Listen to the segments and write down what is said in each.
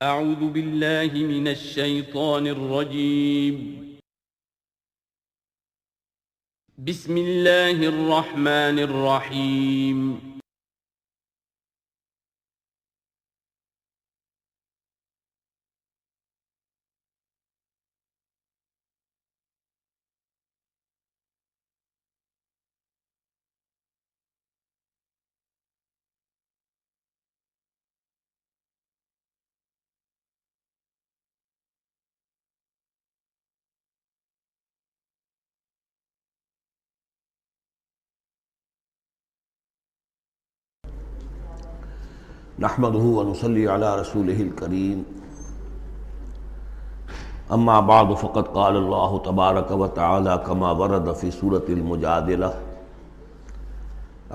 اعوذ باللہ من الشیطان الرجیم بسم اللہ الرحمن الرحیم نحمده ونصلي على رسوله الكريم اما بعد فقد قال الله تبارك وتعالى كما ورد في سورة المجادلة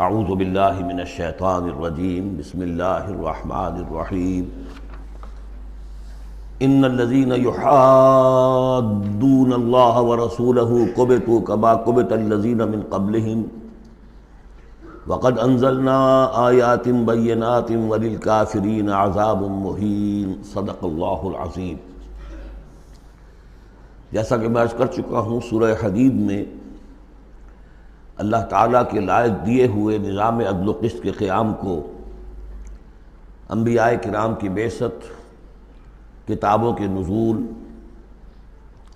اعوذ بالله من الشيطان الرجيم بسم الله الرحمن الرحيم ان الذين يحادون الله ورسوله كبتوا كما كبت الذين من قبلهم وقد انزلنا آیات بینات وللکافرین عذاب مہین صدق اللہ العظیم۔ جیسا کہ میں عرض کر چکا ہوں، سورہ حدید میں اللہ تعالیٰ کے لائق دیے ہوئے نظام عدل و قسط کے قیام کو، انبیاء کرام کی بعثت، کتابوں کے نزول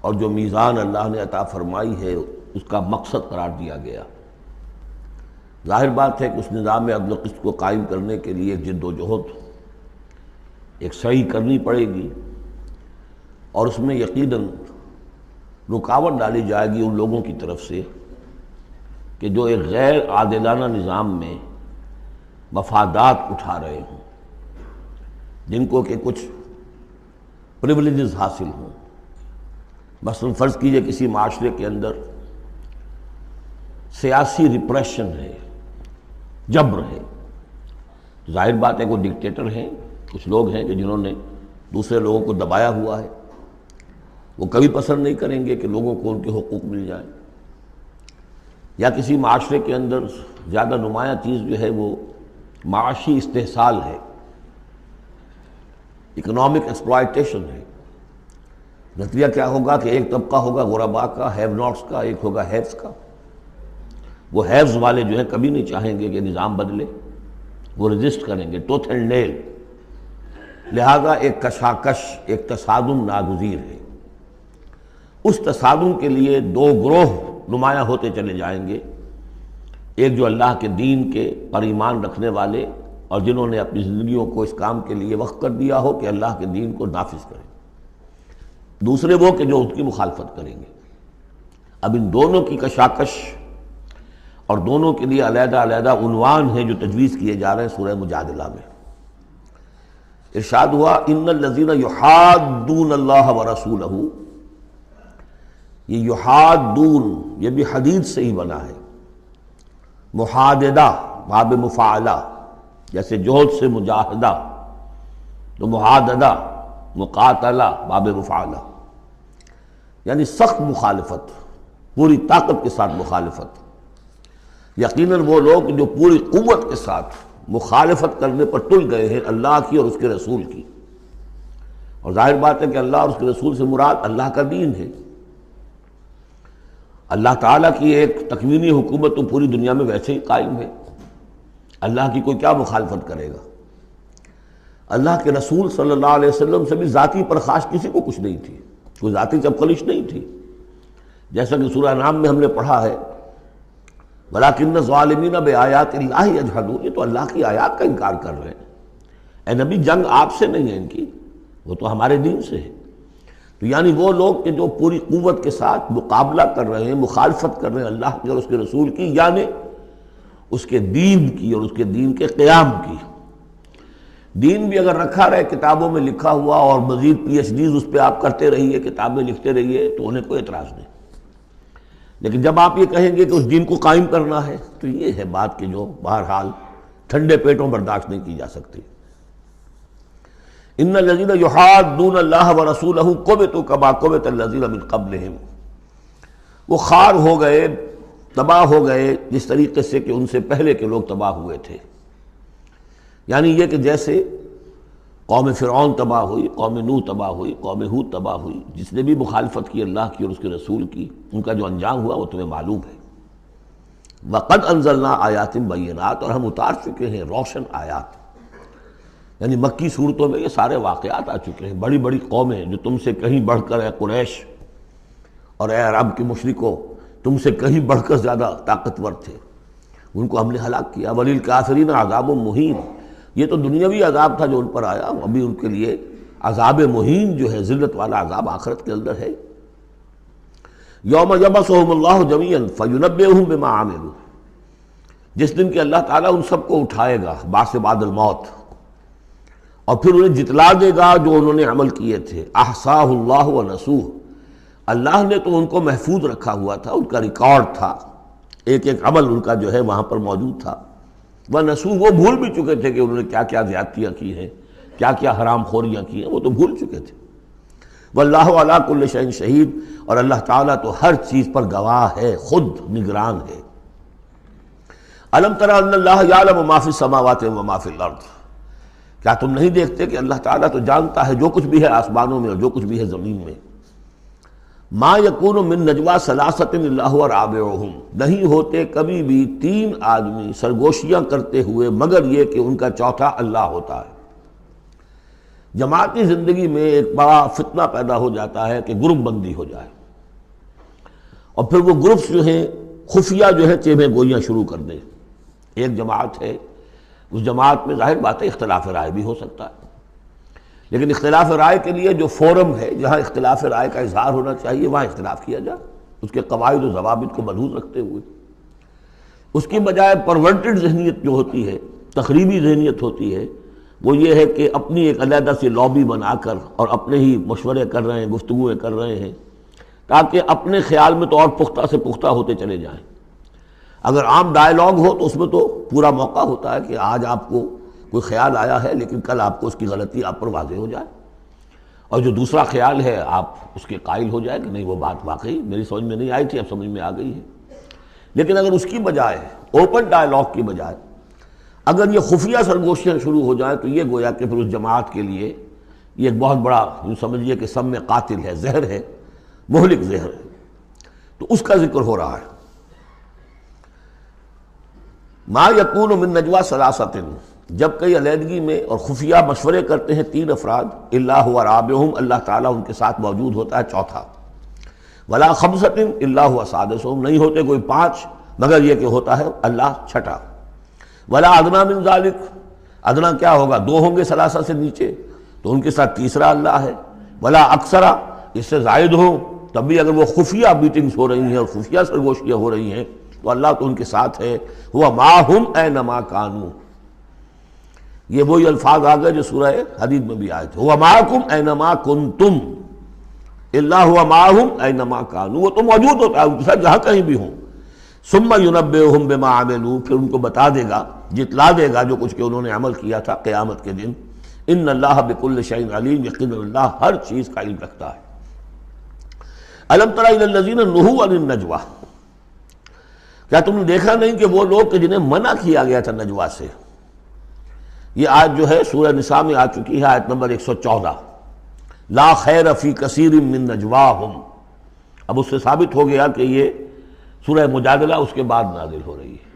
اور جو میزان اللہ نے عطا فرمائی ہے اس کا مقصد قرار دیا گیا۔ ظاہر بات ہے کہ اس نظام عدل و قسط کو قائم کرنے کے لیے ایک جد و جہد، ایک سعی کرنی پڑے گی، اور اس میں یقیناً رکاوٹ ڈالی جائے گی ان لوگوں کی طرف سے کہ جو ایک غیر عادلانہ نظام میں مفادات اٹھا رہے ہوں، جن کو کہ کچھ پریولیجز حاصل ہوں۔ مثلا فرض کیجئے کسی معاشرے کے اندر سیاسی ریپریشن ہے، جبر ہے، ظاہر بات ہے کوئی ڈکٹیٹر ہیں، کچھ لوگ ہیں کہ جنہوں نے دوسرے لوگوں کو دبایا ہوا ہے، وہ کبھی پسند نہیں کریں گے کہ لوگوں کو ان کے حقوق مل جائیں۔ یا کسی معاشرے کے اندر زیادہ نمایاں چیز جو ہے وہ معاشی استحصال ہے، اکنامک ایکسپلائٹیشن ہے۔ نتیجہ کیا ہوگا کہ ایک طبقہ ہوگا غرباء کا، ہیو ناٹس کا، ایک ہوگا ہیوز کا۔ وہ ہیوز والے جو ہیں کبھی نہیں چاہیں گے کہ نظام بدلے، وہ رجسٹ کریں گے ٹوتھ اینڈ نیل۔ لہذا ایک کشاکش، ایک تصادم ناگزیر ہے۔ اس تصادم کے لیے دو گروہ نمایاں ہوتے چلے جائیں گے، ایک جو اللہ کے دین کے پر ایمان رکھنے والے اور جنہوں نے اپنی زندگیوں کو اس کام کے لیے وقف کر دیا ہو کہ اللہ کے دین کو نافذ کریں، دوسرے وہ کہ جو اس کی مخالفت کریں گے۔ اب ان دونوں کی کشاکش اور دونوں کے لیے علیحدہ علیحدہ عنوان ہیں جو تجویز کیے جا رہے ہیں سورہ مجادلہ میں۔ ارشاد ہوا ان الذین یحادون اللہ ورسولہ، یہ یحادون یہ بھی حدید سے ہی بنا ہے، محاددہ باب مفاعلہ، جیسے جوہد سے مجاہدہ تو محاددہ مقاتلہ باب مفاعلہ، یعنی سخت مخالفت، پوری طاقت کے ساتھ مخالفت۔ یقیناً وہ لوگ جو پوری قوت کے ساتھ مخالفت کرنے پر تل گئے ہیں اللہ کی اور اس کے رسول کی، اور ظاہر بات ہے کہ اللہ اور اس کے رسول سے مراد اللہ کا دین ہے۔ اللہ تعالیٰ کی ایک تکوینی حکومت تو پوری دنیا میں ویسے ہی قائم ہے، اللہ کی کوئی کیا مخالفت کرے گا؟ اللہ کے رسول صلی اللہ علیہ وسلم سے بھی ذاتی پرخاش کسی کو کچھ نہیں تھی، کوئی ذاتی چپکلش نہیں تھی، جیسا کہ سورہ انعام میں ہم نے پڑھا ہے وَلَٰكِنَّ الظَّالِمِينَ بِآيَاتِ اللَّهِ يَجْحَدُونَ، یہ تو اللہ کی آیات کا انکار کر رہے ہیں۔ اے نبی جنگ آپ سے نہیں ہے ان کی، وہ تو ہمارے دین سے ہے۔ تو یعنی وہ لوگ کہ جو پوری قوت کے ساتھ مقابلہ کر رہے ہیں، مخالفت کر رہے ہیں اللہ کی اور اس کے رسول کی، یعنی اس کے دین کی اور اس کے دین کے قیام کی۔ دین بھی اگر رکھا رہے کتابوں میں لکھا ہوا اور مزید پی ایچ ڈیز اس پہ آپ کرتے رہیے، کتابیں لکھتے رہیے، تو انہیں کوئی اعتراض نہیں، لیکن جب آپ یہ کہیں گے کہ اس دین کو قائم کرنا ہے تو یہ ہے بات کہ جو بہرحال ٹھنڈے پیٹوں برداشت نہیں کی جا سکتی۔ ان الذین یحادون اللہ ورسولہ کبتوا کما کبت الذین من قبلہم، وہ خوار ہو گئے، تباہ ہو گئے جس طریقے سے کہ ان سے پہلے کے لوگ تباہ ہوئے تھے۔ یعنی یہ کہ جیسے قوم فرعون تباہ ہوئی، قوم نوح تباہ ہوئی، قوم ہود تباہ ہوئی، جس نے بھی مخالفت کی اللہ کی اور اس کے رسول کی، ان کا جو انجام ہوا وہ تمہیں معلوم ہے۔ وَقَدْ أَنزَلْنَا آیَاتٍ بَيِّنَاتٍ، اور ہم اتار چکے ہیں روشن آیات، یعنی مکی صورتوں میں یہ سارے واقعات آ چکے ہیں۔ بڑی بڑی قومیں جو تم سے کہیں بڑھ کر، اے قریش اور اے عرب کے مشرکوں، تم سے کہیں بڑھ کر زیادہ طاقتور تھے، ان کو ہم نے ہلاک کیا۔ وَلِلْكَافِرِينَ عَذَابٌ مُّهِينٌ، یہ تو دنیاوی عذاب تھا جو ان پر آیا، ابھی ان کے لیے عذاب مہین جو ہے، ذلت والا عذاب آخرت کے اندر ہے۔ یوم یبعثہم اللہ جمیعا فینبئہم بما عملوا، جس دن کہ اللہ تعالیٰ ان سب کو اٹھائے گا بعث بعد الموت، اور پھر انہیں جتلا دے گا جو انہوں نے عمل کیے تھے۔ احصاہ اللہ ونسوہ، اللہ نے تو ان کو محفوظ رکھا ہوا تھا، ان کا ریکارڈ تھا، ایک ایک عمل ان کا جو ہے وہاں پر موجود تھا۔ ونسوہ، وہ بھول بھی چکے تھے کہ انہوں نے کیا کیا زیادتیاں کی ہیں، کیا کیا حرام خوریاں کی ہیں، وہ تو بھول چکے تھے۔ واللہ علی کل شیء شہید، اور اللہ تعالیٰ تو ہر چیز پر گواہ ہے، خود نگران ہے۔ الم تر ان اللہ یعلم ما فی السماوات و ما فی الارض، کیا تم نہیں دیکھتے کہ اللہ تعالیٰ تو جانتا ہے جو کچھ بھی ہے آسمانوں میں اور جو کچھ بھی ہے زمین میں۔ ما یکون من نجوا ثلاثۃ الا هو رابعہم، نہیں ہوتے کبھی بھی تین آدمی سرگوشیاں کرتے ہوئے مگر یہ کہ ان کا چوتھا اللہ ہوتا ہے۔ جماعتی زندگی میں ایک بڑا فتنہ پیدا ہو جاتا ہے کہ گروپ بندی ہو جائے، اور پھر وہ گروپس جو ہیں خفیہ جو ہے چیمیں گوئیاں شروع کر دیں۔ ایک جماعت ہے، اس جماعت میں ظاہر بات ہے اختلاف رائے بھی ہو سکتا ہے، لیکن اختلاف رائے کے لیے جو فورم ہے جہاں اختلاف رائے کا اظہار ہونا چاہیے وہاں اختلاف کیا جائے، اس کے قواعد و ضوابط کو ملحوظ رکھتے ہوئے۔ اس کی بجائے پرورٹڈ ذہنیت جو ہوتی ہے، تخریبی ذہنیت ہوتی ہے، وہ یہ ہے کہ اپنی ایک علیحدہ سی لابی بنا کر اور اپنے ہی مشورے کر رہے ہیں، گفتگویں کر رہے ہیں، تاکہ اپنے خیال میں تو اور پختہ سے پختہ ہوتے چلے جائیں۔ اگر عام ڈائیلاگ ہو تو اس میں تو پورا موقع ہوتا ہے کہ آج آپ کو کوئی خیال آیا ہے لیکن کل آپ کو اس کی غلطی آپ پر واضح ہو جائے، اور جو دوسرا خیال ہے آپ اس کے قائل ہو جائے کہ نہیں وہ بات واقعی میری سمجھ میں نہیں آئی تھی، اب سمجھ میں آ گئی ہے۔ لیکن اگر اس کی بجائے اوپن ڈائیلاگ کی بجائے اگر یہ خفیہ سرگوشیاں شروع ہو جائیں تو یہ گویا کہ پھر اس جماعت کے لیے یہ ایک بہت بڑا یوں سمجھیے کہ سم میں قاتل ہے، زہر ہے، مہلک زہر ہے، تو اس کا ذکر ہو رہا ہے۔ ما یکون من نجوا ثلاثۃ، جب کئی علیحدگی میں اور خفیہ مشورے کرتے ہیں تین افراد، الا هو رابعہم، اللہ تعالیٰ ان کے ساتھ موجود ہوتا ہے چوتھا، ولا خمسۃ الا هو سادسہم، نہیں ہوتے کوئی پانچ مگر یہ کہ ہوتا ہے اللہ چھٹا، ولا ادنیٰ من ذالک، ادنیٰ کیا ہوگا، دو ہوں گے ثلاثہ سے نیچے تو ان کے ساتھ تیسرا اللہ ہے، ولا اکثرا، اس سے زائد ہوں تب بھی اگر وہ خفیہ میٹنگز ہو رہی ہیں اور خفیہ سرگوشیاں ہو رہی ہیں تو اللہ تو ان کے ساتھ ہے۔ ہوا معہم اینما کانوا، یہ وہی الفاظ آ گئے جو سورہ حدید میں بھی آئے تھے، ہوا معکم اینما کنتم، اللہ ہوا معہم اینما کانوا، وہ تو موجود ہوتا ہے ان کے ساتھ جہاں کہیں بھی ہوں۔ ثم ینبئہم بما عملوا، پھر ان کو بتا دے گا، جتلا دے گا جو کچھ کہ انہوں نے عمل کیا تھا قیامت کے دن۔ ان اللہ بکل شیء علیم، یقینا اللہ ہر چیز کا علم رکھتا ہے۔ الم تر الی الذین نہوا عن النجوی، کیا تم نے دیکھا نہیں کہ وہ لوگ کہ جنہیں منع کیا گیا تھا نجوا سے؟ یہ آیت جو ہے سورہ نساء میں آ چکی ہے، آیت نمبر 114، لا خیر فی کثیر من نجواہم۔ اب اس سے ثابت ہو گیا کہ یہ سورہ مجادلہ اس کے بعد نازل ہو رہی ہے،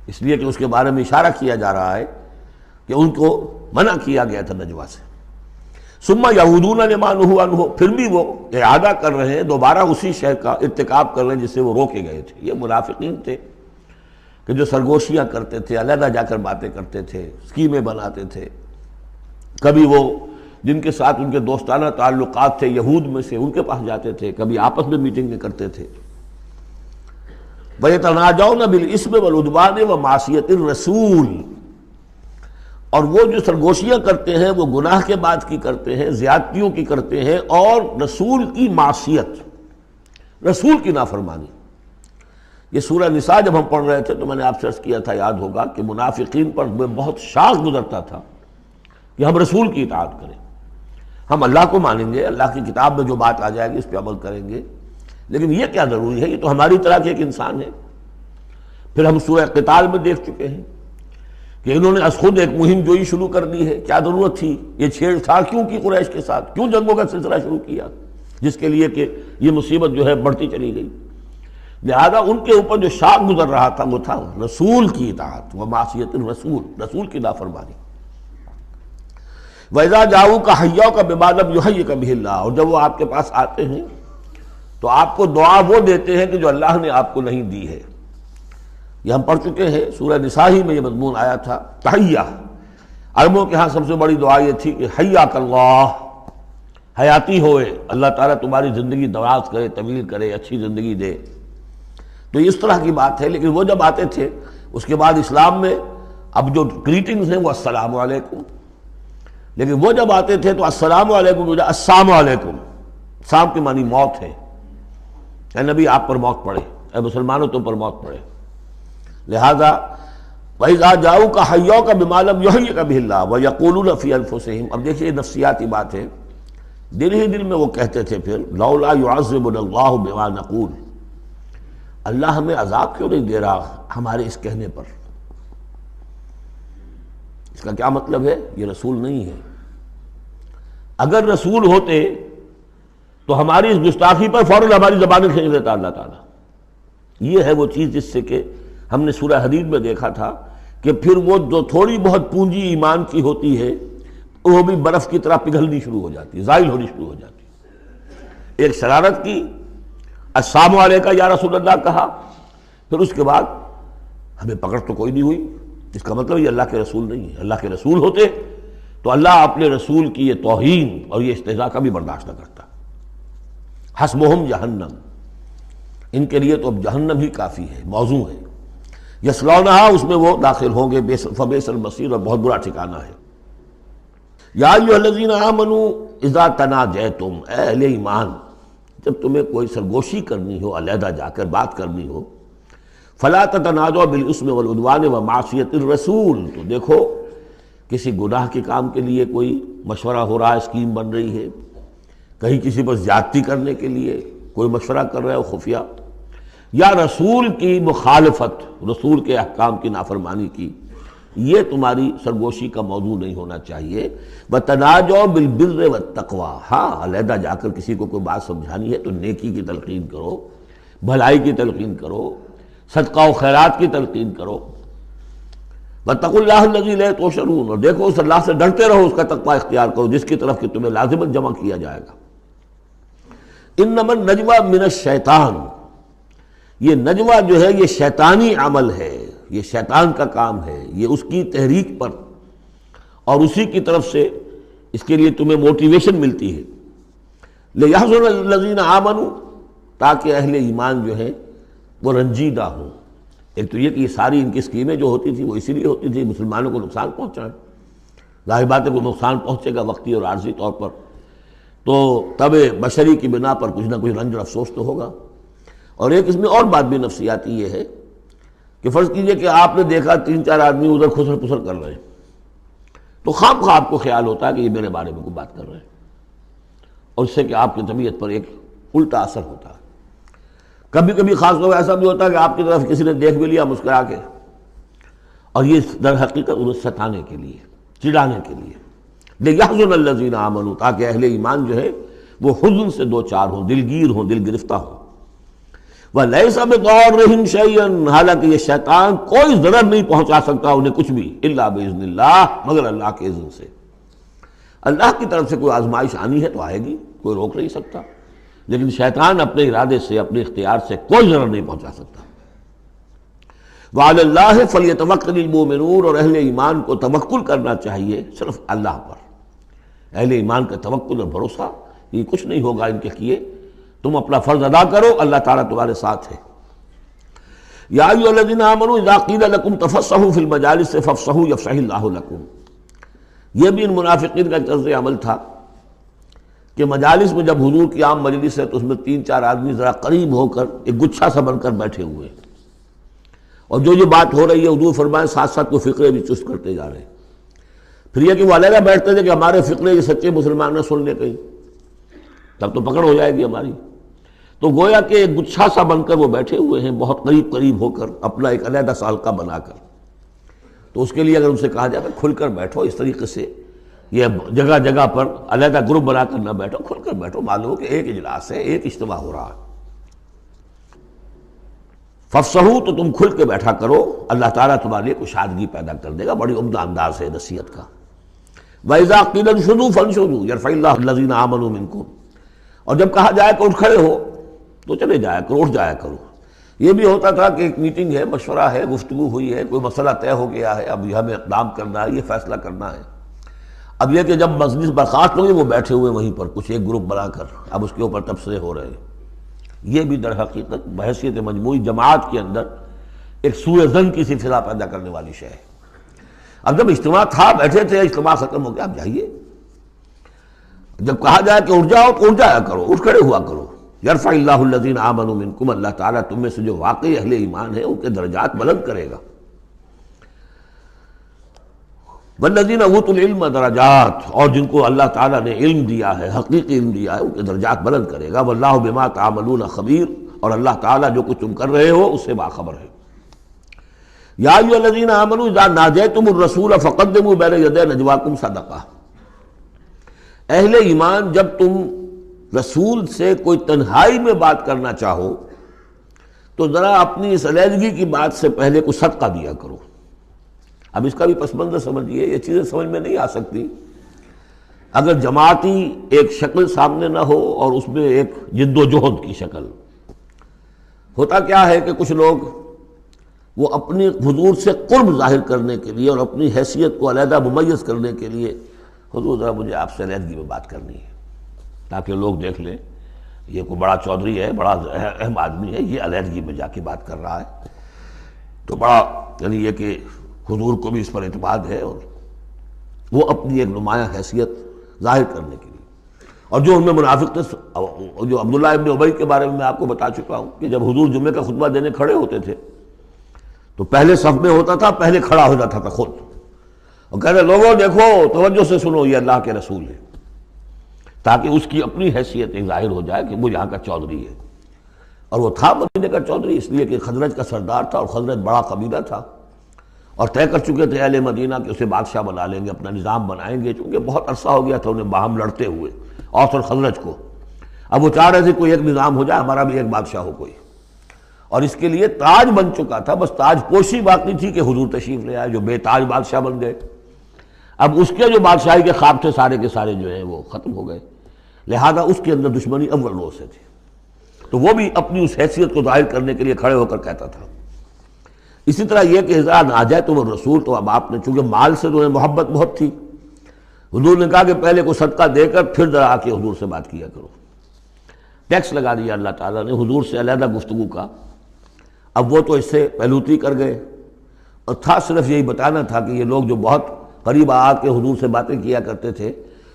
اس لیے کہ اس کے بارے میں اشارہ کیا جا رہا ہے کہ ان کو منع کیا گیا تھا نجوا سے۔ ثم یعودون لما نہوا عنہ، پھر بھی وہ اعادہ کر رہے ہیں، دوبارہ اسی شے کا ارتکاب کر رہے ہیں جس سے وہ روکے گئے تھے۔ یہ منافقین تھے کہ جو سرگوشیاں کرتے تھے، علیحدہ جا کر باتیں کرتے تھے، اسکیمیں بناتے تھے، کبھی وہ جن کے ساتھ ان کے دوستانہ تعلقات تھے یہود میں سے ان کے پاس جاتے تھے، کبھی آپس میں میٹنگیں کرتے تھے۔ وَيَتَنَاجَوْنَ بِالْإِثْمِ وَالْعُدْوَانِ وَمَعْصِيَتِ الرَّسُولِ، اور وہ جو سرگوشیاں کرتے ہیں وہ گناہ کے بعد کی کرتے ہیں، زیادتیوں کی کرتے ہیں، اور رسول کی معصیت، رسول کی نافرمانی۔ یہ سورہ نساء جب ہم پڑھ رہے تھے تو میں نے آپ سے عرض کیا تھا، یاد ہوگا کہ منافقین پر بہت شاخ گزرتا تھا کہ ہم رسول کی اطاعت کریں، ہم اللہ کو مانیں گے، اللہ کی کتاب میں جو بات آ جائے گی اس پہ عمل کریں گے، لیکن یہ کیا ضروری ہے، یہ تو ہماری طرح کے ایک انسان ہے۔ پھر ہم سورہ قتال میں دیکھ چکے ہیں کہ انہوں نے از خود ایک مہم جوئی شروع کر دی ہے. کیا ضرورت تھی یہ چھیڑ چھاڑ کیوں کی قریش کے ساتھ؟ کیوں جنگوں کا سلسلہ شروع کیا جس کے لیے کہ یہ مصیبت جو ہے بڑھتی چلی گئی؟ لہذا ان کے اوپر جو شاخ گزر رہا تھا وہ تھا رسول کی اطاعت و معصیت الرسول، رسول کی نافرمانی. وَإِذَا جَاءُوكَ حَيَّوْكَ بِمَا لَمْ يُحَيِّكَ بِهِ اللَّهُ، اور جب وہ آپ کے پاس آتے ہیں تو آپ کو دعا وہ دیتے ہیں کہ جو اللہ نے آپ کو نہیں دی ہے. یہ ہم پڑھ چکے ہیں سورہ نساء ہی میں یہ مضمون آیا تھا. تحیہ، عربوں کے ہاں سب سے بڑی دعا یہ تھی کہ حیاک اللہ، حیاتی ہوئے، اللہ تعالیٰ تمہاری زندگی دراز کرے، طویل کرے، اچھی زندگی دے. تو اس طرح کی بات ہے. لیکن وہ جب آتے تھے اس کے بعد اسلام میں اب جو گریٹنگز ہیں وہ السلام علیکم، لیکن وہ جب آتے تھے تو السلام علیکم السلام علیکم، سام کی معنی موت ہے. اے نبی آپ پر موت پڑے، اے مسلمانوں تم پر موت پڑے. لہذا وَإِذَا جَاءُوكَ حَيَّوْكَ بِمَا لَمْ يُحَيِّكَ بِهِ اللَّهُ وَيَقُولُونَ فِي أَنفُسِهِمْ. اب دیکھیے نفسیاتی بات ہے. دل ہی دل میں وہ کہتے تھے پھر لولا يعذبنا الله بما نقول، اللہ ہمیں عذاب کیوں نہیں دے رہا ہمارے اس کہنے پر؟ اس کا کیا مطلب ہے؟ یہ رسول نہیں ہے. اگر رسول ہوتے تو ہماری اس گستاخی پر فوراً ہماری زبانیں کھینچ لیتا اللہ تعالیٰ. یہ ہے وہ چیز جس سے کہ ہم نے سورہ حدید میں دیکھا تھا کہ پھر وہ جو تھوڑی بہت پونجی ایمان کی ہوتی ہے وہ بھی برف کی طرح پگھلنی شروع ہو جاتی ہے، زائل ہونی شروع ہو جاتی ہے. ایک شرارت کی، السلام علیکم یا رسول اللہ کہا، پھر اس کے بعد ہمیں پکڑ تو کوئی نہیں ہوئی. اس کا مطلب یہ اللہ کے رسول نہیں ہے. اللہ کے رسول ہوتے تو اللہ اپنے رسول کی یہ توہین اور یہ استہزاء کا بھی برداشت نہ کرتا. حسبہم جہنم، ان کے لیے تو اب جہنم ہی کافی ہے، موضوع ہے. یصلونہا، اس میں وہ داخل ہوں گے، فبئس المصیر، اور بہت برا ٹھکانہ ہے. یا ایھا الذین آمنوا اذا تناجیتم، اے اہل ایمان جب تمہیں کوئی سرگوشی کرنی ہو، علیحدہ جا کر بات کرنی ہو، فلا تتناجوا بالاسم والعدوان ومعصیۃ الرسول. تو دیکھو کسی گناہ کے کام کے لیے کوئی مشورہ ہو رہا ہے، اسکیم بن رہی ہے، کہیں کسی پر زیادتی کرنے کے لیے کوئی مشورہ کر رہا ہے خفیہ، یا رسول کی مخالفت، رسول کے احکام کی نافرمانی کی، یہ تمہاری سرگوشی کا موضوع نہیں ہونا چاہیے. وَتَنَاجَوْا بِالْبِرِّ وَالتَّقْوَىٰ، ہاں علیحدہ جا کر کسی کو کوئی بات سمجھانی ہے تو نیکی کی تلقین کرو، بھلائی کی تلقین کرو، صدقہ و خیرات کی تلقین کرو. وَاتَّقُوا اللَّهَ الَّذِي إِلَيْهِ تُحْشَرُونَ، اور دیکھو اس اللہ سے ڈرتے رہو، اس کا تقویٰ اختیار کرو جس کی طرف کہ تمہیں لازماً جمع کیا جائے گا. اِنَّمَا النَّجْوَىٰ مِنَ الشَّيْطَانِ، یہ نجوہ جو ہے یہ شیطانی عمل ہے، یہ شیطان کا کام ہے، یہ اس کی تحریک پر اور اسی کی طرف سے اس کے لیے تمہیں موٹیویشن ملتی ہے. لِيَحْزُنَ الَّذِينَ آمَنُوا، تاکہ اہل ایمان جو ہیں وہ رنجیدہ ہوں. ایک تو یہ کہ یہ ساری ان کی اسکیمیں جو ہوتی تھی وہ اسی لیے ہوتی تھی مسلمانوں کو نقصان پہنچائیں. ظاہر بات ہے کہ نقصان پہنچے گا وقتی اور عارضی طور پر، تو طبع بشری کی بنا پر کچھ نہ کچھ رنج اور افسوس تو ہوگا. اور ایک اس میں اور بات بھی نفسیاتی یہ ہے کہ فرض کیجئے کہ آپ نے دیکھا 3-4 آدمی ادھر خسر پسر کر رہے ہیں، تو خواہ خواہ آپ کو خیال ہوتا ہے کہ یہ میرے بارے میں کوئی بات کر رہے ہیں، اور اس سے کہ آپ کی طبیعت پر ایک الٹا اثر ہوتا ہے. کبھی کبھی خاص طور پر ایسا بھی ہوتا ہے کہ آپ کی طرف کسی نے دیکھ بھی لیا مسکرا کے، اور یہ در حقیقت انہیں ستانے کے لیے، چڑھانے کے لیے. لِيَحْزُنَ الَّذِينَ آمَنُوا، تاکہ اہل ایمان جو ہے وہ حزن سے دو چار ہوں، دلگیر ہوں، دل گرفتہ ہوں. وَلَيْسَ بِضَارِّهِمْ شَيْئًا، حالانکہ یہ شیطان کوئی ضرر نہیں پہنچا سکتا انہیں کچھ بھی، الا بِإِذْنِ اللَّهِ، مگر اللہ کے اذن سے. اللہ کی طرف سے کوئی آزمائش آنی ہے تو آئے گی، کوئی روک نہیں سکتا، لیکن شیطان اپنے ارادے سے، اپنے اختیار سے کوئی ضرر نہیں پہنچا سکتا. وَعَلَى اللَّهِ فَلْيَتَوَكَّلِ الْمُؤْمِنُونَ، اور اہل ایمان کو توکل کرنا چاہیے صرف اللہ پر. اہل ایمان کا توکل اور بھروسہ یہ کچھ نہیں ہوگا ان کے کیے، تم اپنا فرض ادا کرو، اللہ تعالیٰ تمہارے ساتھ ہے. یا ایھا الذین آمنوا اذا قیل لکم تفصحوا فی المجالس فافصحوا یفصح اللہ لکم. یہ بھی ان منافقین کا طرز عمل تھا کہ مجالس میں جب حضور کی عام مجلس ہے تو اس میں 3-4 آدمی ذرا قریب ہو کر ایک گچھا سا بن کر بیٹھے ہوئے ہیں، اور جو بات ہو رہی ہے حضور فرمائے ساتھ ساتھ وہ فقرے بھی چست کرتے جا رہے ہیں. پھر یہ کہ وہ علیحدہ بیٹھتے تھے کہ ہمارے فقرے یہ سچے مسلمان نہ سن لے کہیں، تب تو پکڑ ہو جائے گی ہماری. تو گویا کہ ایک گچھا سا بن کر وہ بیٹھے ہوئے ہیں، بہت قریب قریب ہو کر، اپنا ایک علیحدہ سالقہ بنا کر. تو تو اس کے لیے اگر ان سے کہا جائے کہ کھل کر بیٹھو، اس طریقے سے یہ جگہ جگہ پر علیحدہ گروپ بنا کر نہ بیٹھو، کھل کر بیٹھو، معلوم ہو کہ ایک اجلاس ہے، ایک اجتماع ہو رہا ہے۔ فَافْصَحُوا، تو تم کھل کے بیٹھا کرو، اللہ تعالیٰ تمہارے لیے کشادگی پیدا کر دے گا۔ بڑی عمدہ انداز ہے نصیحت کا۔ وَإِذَا قِيلَ انشُزُوا فَانشُزُوا يَرْفَعِ اللَّهُ الَّذِينَ آمَنُوا مِنكُمْ، اور جب کہا جائے کہ اٹھ کھڑے ہو تو چلے جایا کرو، اٹھ جایا کرو۔ یہ بھی ہوتا تھا کہ ایک میٹنگ ہے، مشورہ ہے، گفتگو ہوئی ہے، کوئی مسئلہ طے ہو گیا ہے، اب ہمیں اقدام کرنا ہے، یہ فیصلہ کرنا ہے۔ اب یہ کہ جب مجلس برخاست ہوئی، وہ بیٹھے ہوئے وہیں پر کچھ ایک گروپ بنا کر اب اس کے اوپر تبصرے ہو رہے ہیں۔ یہ بھی در حقیقت بحیثیت مجموعی جماعت کے اندر ایک سوء ظن کی سی فضا پیدا کرنے والی شے ہے۔ اب جب اجتماع تھا، بیٹھے تھے، اجتماع ختم ہو گیا، اب جائیے۔ جب کہا جائے کہ اٹھ جاؤ تو اٹھ جایا کرو، اٹھ کھڑے ہوا کرو۔ یرفع اللہ الذین آمنوا منکم، اللہ تعالیٰ تم میں سے جو واقعی اہل ایمان ہے ان کے درجات بلند کرے گا۔ والذین اوتوا العلم درجات، اور جن کو اللہ تعالیٰ نے علم دیا ہے، حقیقی علم دیا ہے، ان کے درجات بلند کرے گا۔ واللہ بما تعملون خبیر، اور اللہ تعالیٰ جو کچھ تم کر رہے ہو اس سے باخبر ہے۔ یا ایھا الذین آمنوا اذا ناجیتم الرسول فقدموا بین یدی نجواکم صدقہ، اہل ایمان جب تم رسول سے کوئی تنہائی میں بات کرنا چاہو تو ذرا اپنی اس علیحدگی کی بات سے پہلے کچھ صدقہ دیا کرو۔ اب اس کا بھی پس منظر سمجھیے، یہ چیزیں سمجھ میں نہیں آ سکتی اگر جماعتی ایک شکل سامنے نہ ہو اور اس میں ایک جد و جہد کی شکل۔ ہوتا کیا ہے کہ کچھ لوگ وہ اپنی حضور سے قرب ظاہر کرنے کے لیے اور اپنی حیثیت کو علیحدہ ممیز کرنے کے لیے، حضور ذرا مجھے آپ سے علیحدگی میں بات کرنی ہے تاکہ لوگ دیکھ لیں یہ کوئی بڑا چودھری ہے، بڑا اہم آدمی ہے، یہ علیحدگی میں جا کے بات کر رہا ہے، تو بڑا یعنی یہ کہ حضور کو بھی اس پر اعتماد ہے، اور وہ اپنی ایک نمایاں حیثیت ظاہر کرنے کے لیے۔ اور جو ان میں منافق تھے، جو عبداللہ ابن ابی کے بارے میں میں آپ کو بتا چکا ہوں کہ جب حضور جمعے کا خطبہ دینے کھڑے ہوتے تھے تو پہلے صف میں ہوتا تھا، پہلے کھڑا ہو جاتا تھا خود، اور کہہ رہے لوگوں دیکھو توجہ سے سنو، یہ اللہ کے رسول ہے، تاکہ اس کی اپنی حیثیت ایک ظاہر ہو جائے کہ وہ یہاں کا چودھری ہے۔ اور وہ تھا مدینے کا چودھری، اس لیے کہ خزرج کا سردار تھا، اور خزرج بڑا قبیلہ تھا، اور طے کر چکے تھے اہل مدینہ کہ اسے بادشاہ بنا لیں گے، اپنا نظام بنائیں گے، چونکہ بہت عرصہ ہو گیا تھا انہیں باہم لڑتے ہوئے اوس اور خزرج کو۔ اب وہ چاہ رہے تھے کوئی ایک نظام ہو جائے، ہمارا بھی ایک بادشاہ ہو کوئی، اور اس کے لیے تاج بن چکا تھا، بس تاج پوشی باقی تھی کہ حضور تشریف لے آئے جو بے تاج بادشاہ بن گئے۔ اب اس کے جو بادشاہی کے خواب تھے سارے کے سارے جو ہیں وہ ختم ہو گئے، لہذا اس کے اندر دشمنی اول روز سے تھی، تو وہ بھی اپنی اس حیثیت کو ظاہر کرنے کے لیے کھڑے ہو کر کہتا تھا۔ اسی طرح یہ کہ اذا ناجیتم الرسول، تو اب آپ نے چونکہ مال سے تو محبت بہت تھی، حضور نے کہا کہ پہلے کو صدقہ دے کر پھر ذرا آ کے حضور سے بات کیا کرو۔ ٹیکس لگا دیا اللہ تعالیٰ نے حضور سے علیحدہ گفتگو کا۔ اب وہ تو اس سے پہلوتی کر گئے، اور تھا صرف یہی بتانا تھا کہ یہ لوگ جو بہت قریب آ کے حضور سے باتیں کیا کرتے تھے،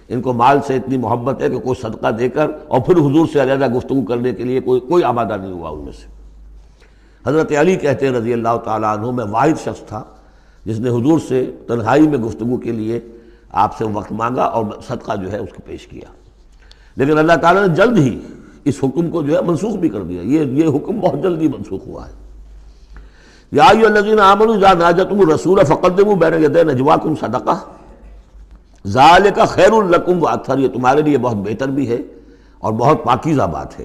ان کو مال سے اتنی محبت ہے کہ کوئی صدقہ دے کر اور پھر حضور سے علیحدہ گفتگو کرنے کے لیے کوئی آمادہ نہیں ہوا ان میں سے۔ حضرت علی کہتے ہیں رضی اللہ تعالیٰ عنہ، میں واحد شخص تھا جس نے حضور سے تنہائی میں گفتگو کے لیے آپ سے وقت مانگا اور صدقہ جو ہے اس کو پیش کیا، لیکن اللہ تعالیٰ نے جلد ہی اس حکم کو جو ہے منسوخ بھی کر دیا۔ یہ حکم بہت جلدی منسوخ ہوا ہے۔ یا ایھا الذین آمنوا اذا ناجیتم الرسول فقدموا بین یدی نجواکم صدقہ ذالک خیر لکم واطہر، یہ تمہارے لیے بہت بہتر بھی ہے اور بہت پاکیزہ بات ہے۔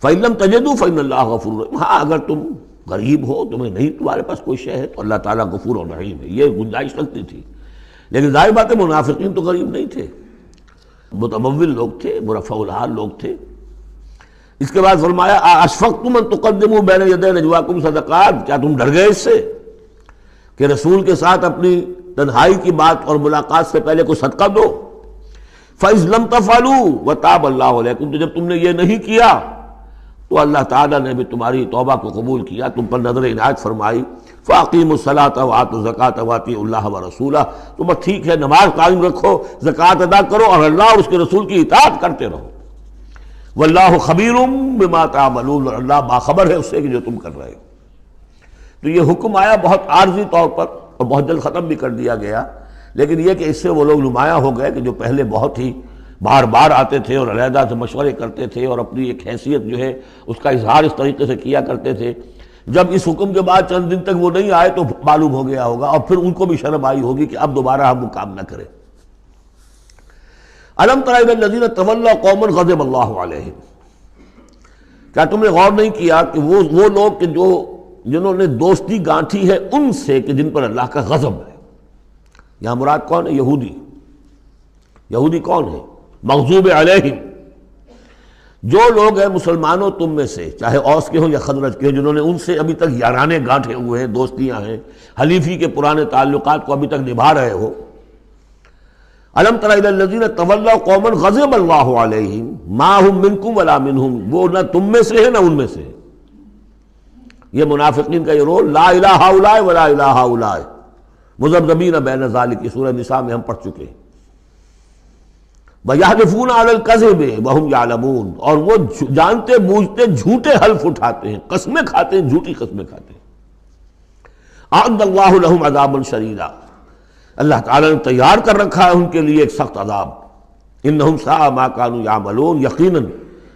فإن لم تجدوا فإن اللہ غفور رحیم، ہاں اگر تم غریب ہو، تمہیں نہیں تمہارے پاس کوئی شے ہے تو اللہ تعالیٰ غفور اور رحیم ہے، یہ گنجائش رکھتی تھی۔ لیکن ظاہر بات ہے منافقین تو غریب نہیں تھے، متمول لوگ تھے، مرفع الحال لوگ تھے۔ اس کے بعد فرمایا اشفقتم ان تقدموا بین یدی نجواکم صدقات، کیا تم ڈر گئے اس سے کہ رسول کے ساتھ اپنی تنہائی کی بات اور ملاقات سے پہلے کوئی صدقہ دو؟ فإذ لم تفعلوا وتاب اللہ علیکم، تو جب تم نے یہ نہیں کیا تو اللہ تعالیٰ نے بھی تمہاری توبہ کو قبول کیا، تم پر نظر عنایت فرمائی۔ فاقیموا الصلاۃ وآتوا الزکاۃ واطیعوا اللہ ورسولہ، تو بس ٹھیک ہے، نماز قائم رکھو، زکوٰۃ ادا کرو، اور اللہ اور اس کے رسول کی اطاعت کرتے رہو۔ واللہ خبیر بما تعملون، اور اللہ باخبر ہے اس سے کہ جو تم کر رہے ہو۔ تو یہ حکم آیا بہت عارضی طور پر اور بہت جلد ختم بھی کر دیا گیا، لیکن یہ کہ اس سے وہ لوگ نمایاں ہو گئے کہ جو پہلے بہت ہی بار بار آتے تھے اور علیحدہ سے مشورے کرتے تھے اور اپنی ایک حیثیت جو ہے اس کا اظہار اس طریقے سے کیا کرتے تھے جب اس حکم کے بعد چند دن تک وہ نہیں آئے تو معلوم ہو گیا ہوگا، اور پھر ان کو بھی شرم آئی ہوگی کہ اب دوبارہ ہم وہ کام نہ کریں۔ الم تر الی الذین تولوا قوما غضب اللہ علیہم، کیا تم نے غور نہیں کیا کہ وہ لوگ کہ جنہوں نے دوستی گانٹھی ہے ان سے کہ جن پر اللہ کا غضب ہے۔ یہاں مراد کون ہے؟ یہودی کون ہے؟ مغضوب علیہم، جو لوگ ہیں مسلمانوں تم میں سے، چاہے اوس کے ہوں یا خزرج کے ہوں، جنہوں نے ان سے ابھی تک یارانے گانٹھے ہوئے ہیں، دوستیاں ہیں، حلیفی کے پرانے تعلقات کو ابھی تک نبھا رہے ہو۔ الم تر الی الذین تولوا قوما غضب اللہ علیہم ما هم منکم ولا منہم، وہ نہ تم میں سے ہے نہ ان میں سے۔ یہ منافقین کا یہ رول، لا الہ ہؤلاء ولا الہ ہؤلاء مذبذبین بین ذلک، سورہ نساء میں ہم پڑھ چکے ہیں۔ وَيَحْلِفُونَ عَلَى الْكَذِبِ وَهُمْ يَعْلَمُونَ، اور وہ جانتے بوجھتے جھوٹے حلف اٹھاتے ہیں، قسمیں کھاتے ہیں، جھوٹی قسمیں کھاتے ہیں۔ أَعَدَّ اللَّهُ لَهُمْ عَذَابًا شَدِيدًا، اللہ تعالیٰ نے تیار کر رکھا ہے ان کے لیے ایک سخت عذاب۔ إِنَّهُمْ سَاءَ مَا كَانُوا يَعْمَلُونَ، یقیناً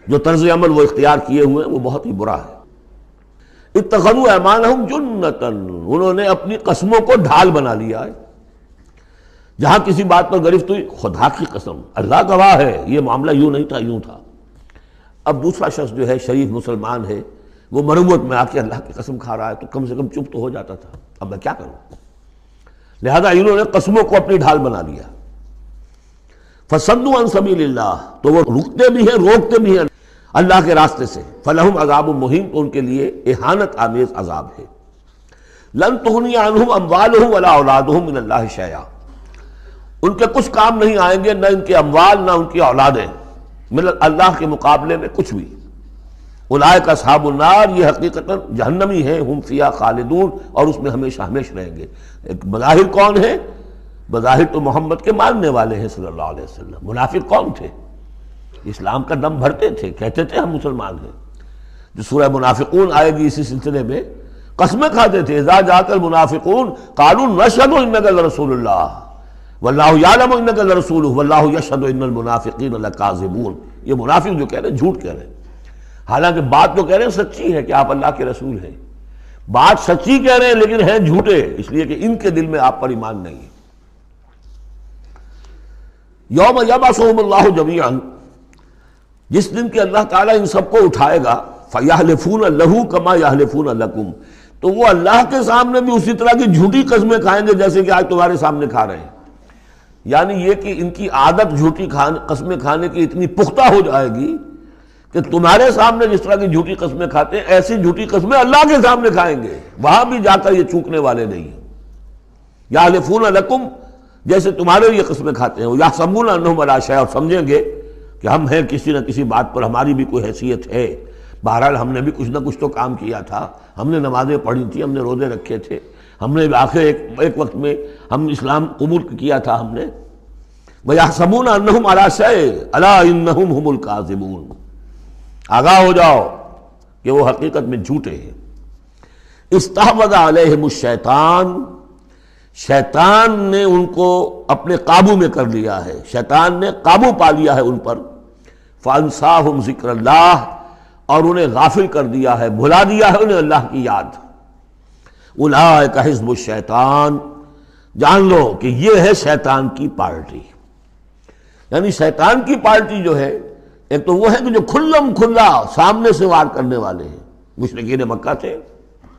جو طرز عمل وہ اختیار کیے ہوئے ہیں وہ بہت ہی برا ہے۔ اتخذوا أيمانهم جنة، انہوں نے اپنی قسموں کو ڈھال بنا لیا ہے۔ جہاں کسی بات پر گرفت ہوئی، خدا کی قسم، اللہ گواہ ہے یہ معاملہ یوں نہیں تھا، یوں تھا۔ اب دوسرا شخص جو ہے شریف مسلمان ہے، وہ مروت میں آ کے اللہ کی قسم کھا رہا ہے تو کم سے کم چپ تو ہو جاتا تھا، اب میں کیا کروں؟ لہذا انہوں نے قسموں کو اپنی ڈھال بنا لیا۔ فصدوا عن سبیل اللہ، تو وہ رکتے بھی ہیں، روکتے بھی ہیں اللہ کے راستے سے۔ فلہم عذاب مہین، تو ان کے لیے اہانت آمیز عذاب ہے۔ لن تغنی عنہم اموالہم ولا اولادہم من اللہ شیئا، ان کے کچھ کام نہیں آئیں گے، نہ ان کے اموال نہ ان کی اولادیں، اللہ کے مقابلے میں کچھ بھی۔ اولئک اصحاب النار، یہ حقیقتاً جہنمی ہیں، ہم فیہا خالدون، اور اس میں ہمیشہ ہمیشہ رہیں گے۔ ایک بظاہر کون ہے؟ بظاہر تو محمد کے ماننے والے ہیں صلی اللہ علیہ وسلم۔ منافق کون تھے؟ اسلام کا دم بھرتے تھے، کہتے تھے ہم مسلمان ہیں۔ جو سورہ منافقون آئے گی اسی سلسلے میں، قسمیں کھاتے تھے، اذا جاءک المنافقون قالوا نشهد انک لرسول اللہ واللہ یعلم انک لرسولہ واللہ یشہد ان المنافقین لکاذبون۔ یہ منافق جو کہہ رہے ہیں جھوٹ کہہ رہے ہیں، حالانکہ بات تو کہہ رہے ہیں سچی ہے کہ آپ اللہ کے رسول ہیں، بات سچی کہہ رہے ہیں لیکن ہیں جھوٹے، اس لیے کہ ان کے دل میں آپ پر ایمان نہیں ہے۔ یوم یبعثہم اللہ جمیعا، جس دن کہ اللہ تعالیٰ ان سب کو اٹھائے گا، فیحلفون لہ کما یحلفون لکم، تو وہ اللہ کے سامنے بھی اسی طرح کی جھوٹی قسمیں کھائیں گے جیسے کہ آج تمہارے سامنے کھا رہے ہیں۔ یعنی یہ کہ ان کی عادت جھوٹی قسمیں کھانے کی اتنی پختہ ہو جائے گی کہ تمہارے سامنے جس طرح کی جھوٹی قسمیں کھاتے ہیں، ایسی جھوٹی قسمیں اللہ کے سامنے کھائیں گے، وہاں بھی جا کر یہ چوکنے والے نہیں ہیں۔ یحلفون لکم، جیسے تمہارے لیے قسمیں کھاتے ہیں، یحسبون انہم علی شیء، اور سمجھیں گے کہ ہم ہیں کسی نہ کسی بات پر، ہماری بھی کوئی حیثیت ہے، بہرحال ہم نے بھی کچھ نہ کچھ تو کام کیا تھا، ہم نے نمازیں پڑھی تھی، ہم نے روزے رکھے تھے، ہم نے آخر ایک وقت میں ہم اسلام قبول کیا تھا ہم نے۔ وَيَحْسَبُونَ أَنَّهُمْ عَلَىٰ شَيْءٍ أَلَا إِنَّهُمْ هُمُ الْكَاذِبُونَ، آگاہ ہو جاؤ کہ وہ حقیقت میں جھوٹے ہیں۔ استحوذ علیہم الشیطان، شیطان نے ان کو اپنے قابو میں کر لیا ہے، شیطان نے قابو پا لیا ہے ان پر۔ فَأَنْسَاهُمْ ذِكْرَ اللَّهِ، اور انہیں غافل کر دیا ہے، بھلا دیا ہے انہیں اللہ کی یاد۔ اولئک حزب الشیطان، جان لو کہ یہ ہے شیطان کی پارٹی۔ یعنی شیطان کی پارٹی جو ہے، ایک تو وہ ہے کہ جو کھلم کھلا سامنے سے وار کرنے والے ہیں، مشرکین مکہ تھے،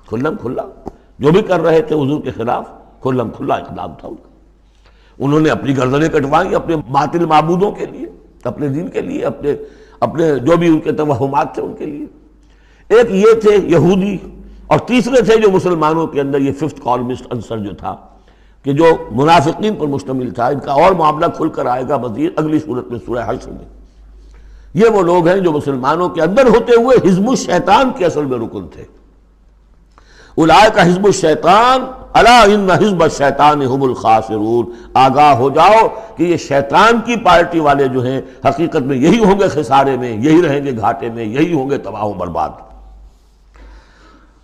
کھلم کھلا جو بھی کر رہے تھے حضور کے خلاف، کھلم کھلا اقدام تھا ان کا۔ انہوں نے اپنی گردنیں کٹوائیں اپنے باطل معبودوں کے لیے، اپنے دین کے لیے، اپنے جو بھی ان کے توہمات تھے ان کے لیے۔ ایک یہ تھے یہودی، اور تیسرے تھے جو مسلمانوں کے اندر یہ ففتھ کالمسٹ عنصر جو تھا، کہ جو منافقین پر مشتمل تھا۔ ان کا اور معاملہ کھل کر آئے گا مزید اگلی صورت میں، سورہ حشر میں۔ یہ وہ لوگ ہیں جو مسلمانوں کے اندر ہوتے ہوئے حزب الشیطان کے اصل میں رکن تھے۔ اولئک حزب الشیطان الا ان حزب الشیطان هم الخاسرون، آگاہ ہو جاؤ کہ یہ شیطان کی پارٹی والے جو ہیں حقیقت میں یہی ہوں گے خسارے میں، یہی رہیں گے گھاٹے میں، یہی ہوں گے تباہ و برباد۔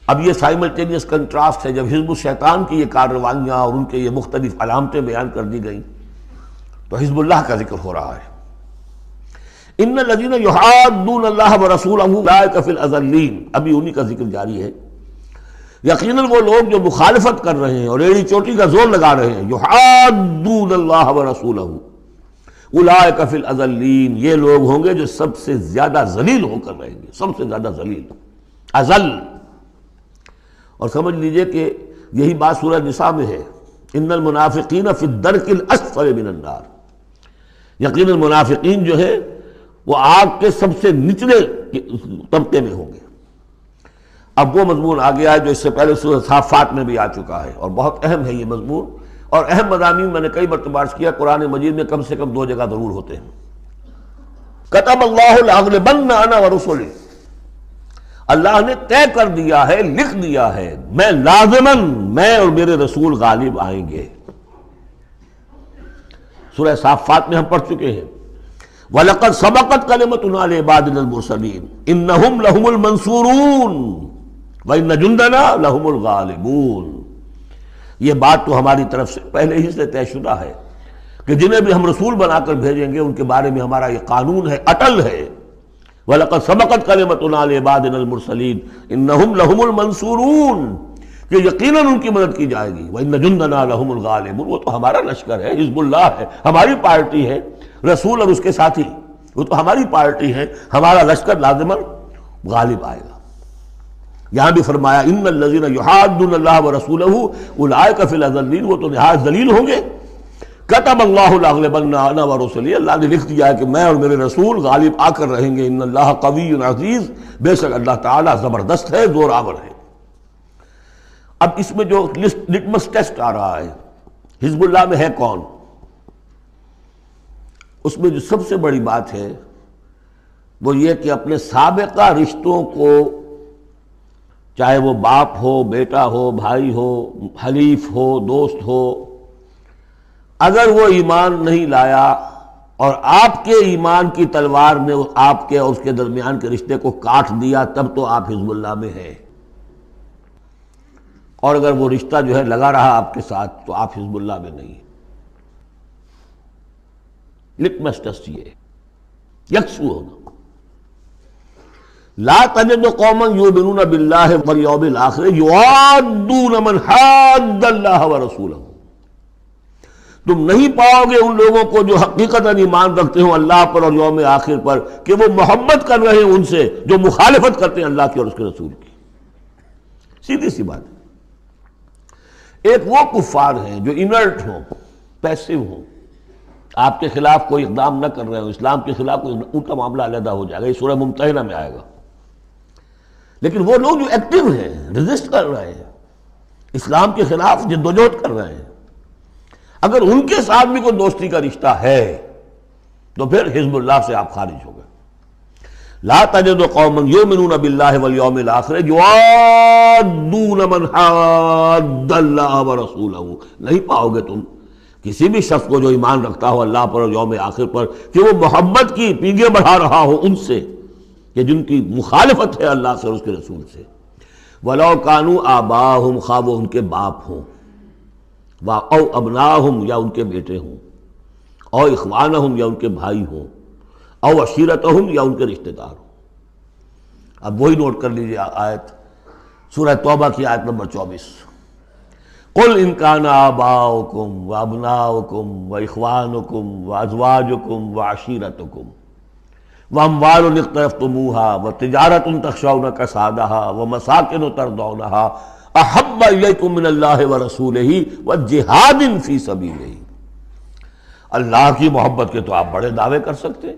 اب یہ سائملٹینیس کنٹراسٹ ہے، جب حزب الشیطان کی یہ کارروائیاں اور ان کے یہ مختلف علامتیں بیان کر دی گئیں تو حزب اللہ کا ذکر ہو رہا ہے۔ ان الذین یحادون اللہ ورسولہ اولئک فی الاذلین، ابھی انہی کا ذکر جاری ہے۔ یقیناً وہ لوگ جو مخالفت کر رہے ہیں اور ایڑی چوٹی کا زور لگا رہے ہیں، یحادون اللہ ورسولہ اولئک فی الاذلین، یہ لوگ ہوں گے جو سب سے زیادہ ذلیل ہو کر رہیں گے، سب سے زیادہ ذلیل، اذل۔ اور سمجھ لیجئے کہ یہی بات سورہ نساء میں ہے، ان المنافقین فی الدرک الاسفل من النار، یقیناً منافقین جو ہے وہ آگ کے سب سے نچلے طبقے میں ہوں گے۔ اب وہ مضمون آ گیا ہے جو اس سے پہلے سورہ صافات میں بھی آ چکا ہے، اور بہت اہم ہے یہ مضمون، اور اہم مضامین میں نے کئی مرتبہ عرض کیا قرآن مجید میں کم سے کم 2 جگہ ضرور ہوتے ہیں۔ کتب اللہ لأغلبن انا ورسلی، اللہ نے طے کر دیا ہے، لکھ دیا ہے، میں لازماً، میں اور میرے رسول غالب آئیں گے۔ سورہ صافات میں ہم پڑھ چکے ہیں، وَلَقَدْ سَبَقَتْ كَلِمَتُنَا لِعِبَادِنَا الْمُرْسَلِينَ إِنَّهُمْ لَهُمُ الْمَنْصُورُونَ وَإِنَّ جُنْدَنَا لَهُمُ الْغَالِبُونَ۔ یہ بات تو ہماری طرف سے پہلے ہی سے طے شدہ ہے کہ جنہیں بھی ہم رسول بنا کر بھیجیں گے ان کے بارے میں ہمارا یہ قانون ہے، اٹل ہے۔ وَلَقَدْ سَبَقَتْ كَلِمَتُنَا لِعِبَادِنَا الْمُرْسَلِينَ إِنَّهُمْ لَهُمُ الْمَنْصُورُونَ، کہ یقیناً ان کی مدد کی جائے گی۔ وَإِنَّ جُنْدَنَا لَهُمُ الْغَالِبُونَ، وہ تو ہمارا لشکر ہے، حزب اللہ ہے، ہماری پارٹی ہے، رسول اور اس کے ساتھی وہ تو ہماری پارٹی ہے، ہمارا لشکر لازماً غالب آئے گا۔ یہاں بھی فرمایا ان الذین یحادون اللہ ورسولہ اولئک فی الاذلین، وہ تو نہایت ذلیل ہوں گے۔ کتب اللہ لأغلبن انا ورسلی، اللہ نے لکھ دیا ہے کہ میں اور میرے رسول غالب آ کر رہیں گے۔ ان اللہ قوی عزیز، بے شک اللہ تعالیٰ زبردست ہے، زور آور ہے۔ اب اس میں جو لٹمس ٹیسٹ آ رہا ہے حزب اللہ میں ہے کون، اس میں جو سب سے بڑی بات ہے وہ یہ کہ اپنے سابقہ رشتوں کو، چاہے وہ باپ ہو، بیٹا ہو، بھائی ہو، حلیف ہو، دوست ہو، اگر وہ ایمان نہیں لایا اور آپ کے ایمان کی تلوار نے آپ کے اور اس کے درمیان کے رشتے کو کاٹ دیا، تب تو آپ حزب اللہ میں ہیں، اور اگر وہ رشتہ جو ہے لگا رہا آپ کے ساتھ تو آپ حزب اللہ میں نہیں۔ لٹمس ٹیسٹ یہ یکسو ہونا۔ لا تجد قوما یؤمنون باللہ والیوم الآخر یوادون من حاد اللہ ورسولہ، تم نہیں پاؤ گے ان لوگوں کو جو حقیقتاً ایمان رکھتے ہوں اللہ پر اور یوم آخر پر کہ وہ محبت کر رہے ہیں ان سے جو مخالفت کرتے ہیں اللہ کی اور اس کے رسول کی۔ سیدھی سی بات ہے۔ ایک وہ کفار ہیں جو انرٹ ہوں، پیسو ہوں، آپ کے خلاف کوئی اقدام نہ کر رہے ہوں، اسلام کے خلاف کوئی، ان کا معاملہ علیحدہ ہو جائے گا، یہ سورہ ممتحنہ میں آئے گا۔ لیکن وہ لوگ جو ایکٹیو ہیں، ریزسٹ کر رہے ہیں، اسلام کے خلاف جدوجہد کر رہے ہیں، اگر ان کے ساتھ بھی کوئی دوستی کا رشتہ ہے تو پھر حزب اللہ سے آپ خارج ہو گئے۔ لا تجد قوما یؤمنون باللہ والیوم الآخر یوادون من حاد اللہ ورسولہ، نہیں پاؤ گے تم کسی بھی شخص کو جو ایمان رکھتا ہو اللہ پر اور یوم آخر پر کہ وہ محبت کی پینگیں بڑھا رہا ہو ان سے کہ جن کی مخالفت ہے اللہ سے اور اس کے رسول سے۔ وَلَوْ كَانُوا آبَاءَهُمْ، خواہ وہ ان کے باپ ہوں، او ابناہم یا ان کے بیٹے ہوں، او اخوانہم یا ان کے بھائی ہوں، او عشیرتہم یا ان کے رشتہ دار ہوں۔ اب وہی نوٹ کر لیجیے آیت سورہ توبہ کی آیت نمبر 24، قل ان کان آباؤکم وابناؤکم واخوانکم وازواجکم وعشیرتکم واموال اقترفتموها وتجارۃ تخشون کسادها ومساکن ترضونها احب الیکم من اللہ ورسولہ وجہاد فی سبیلہ۔ اللہ کی محبت کے تو آپ بڑے دعوے کر سکتے ہیں،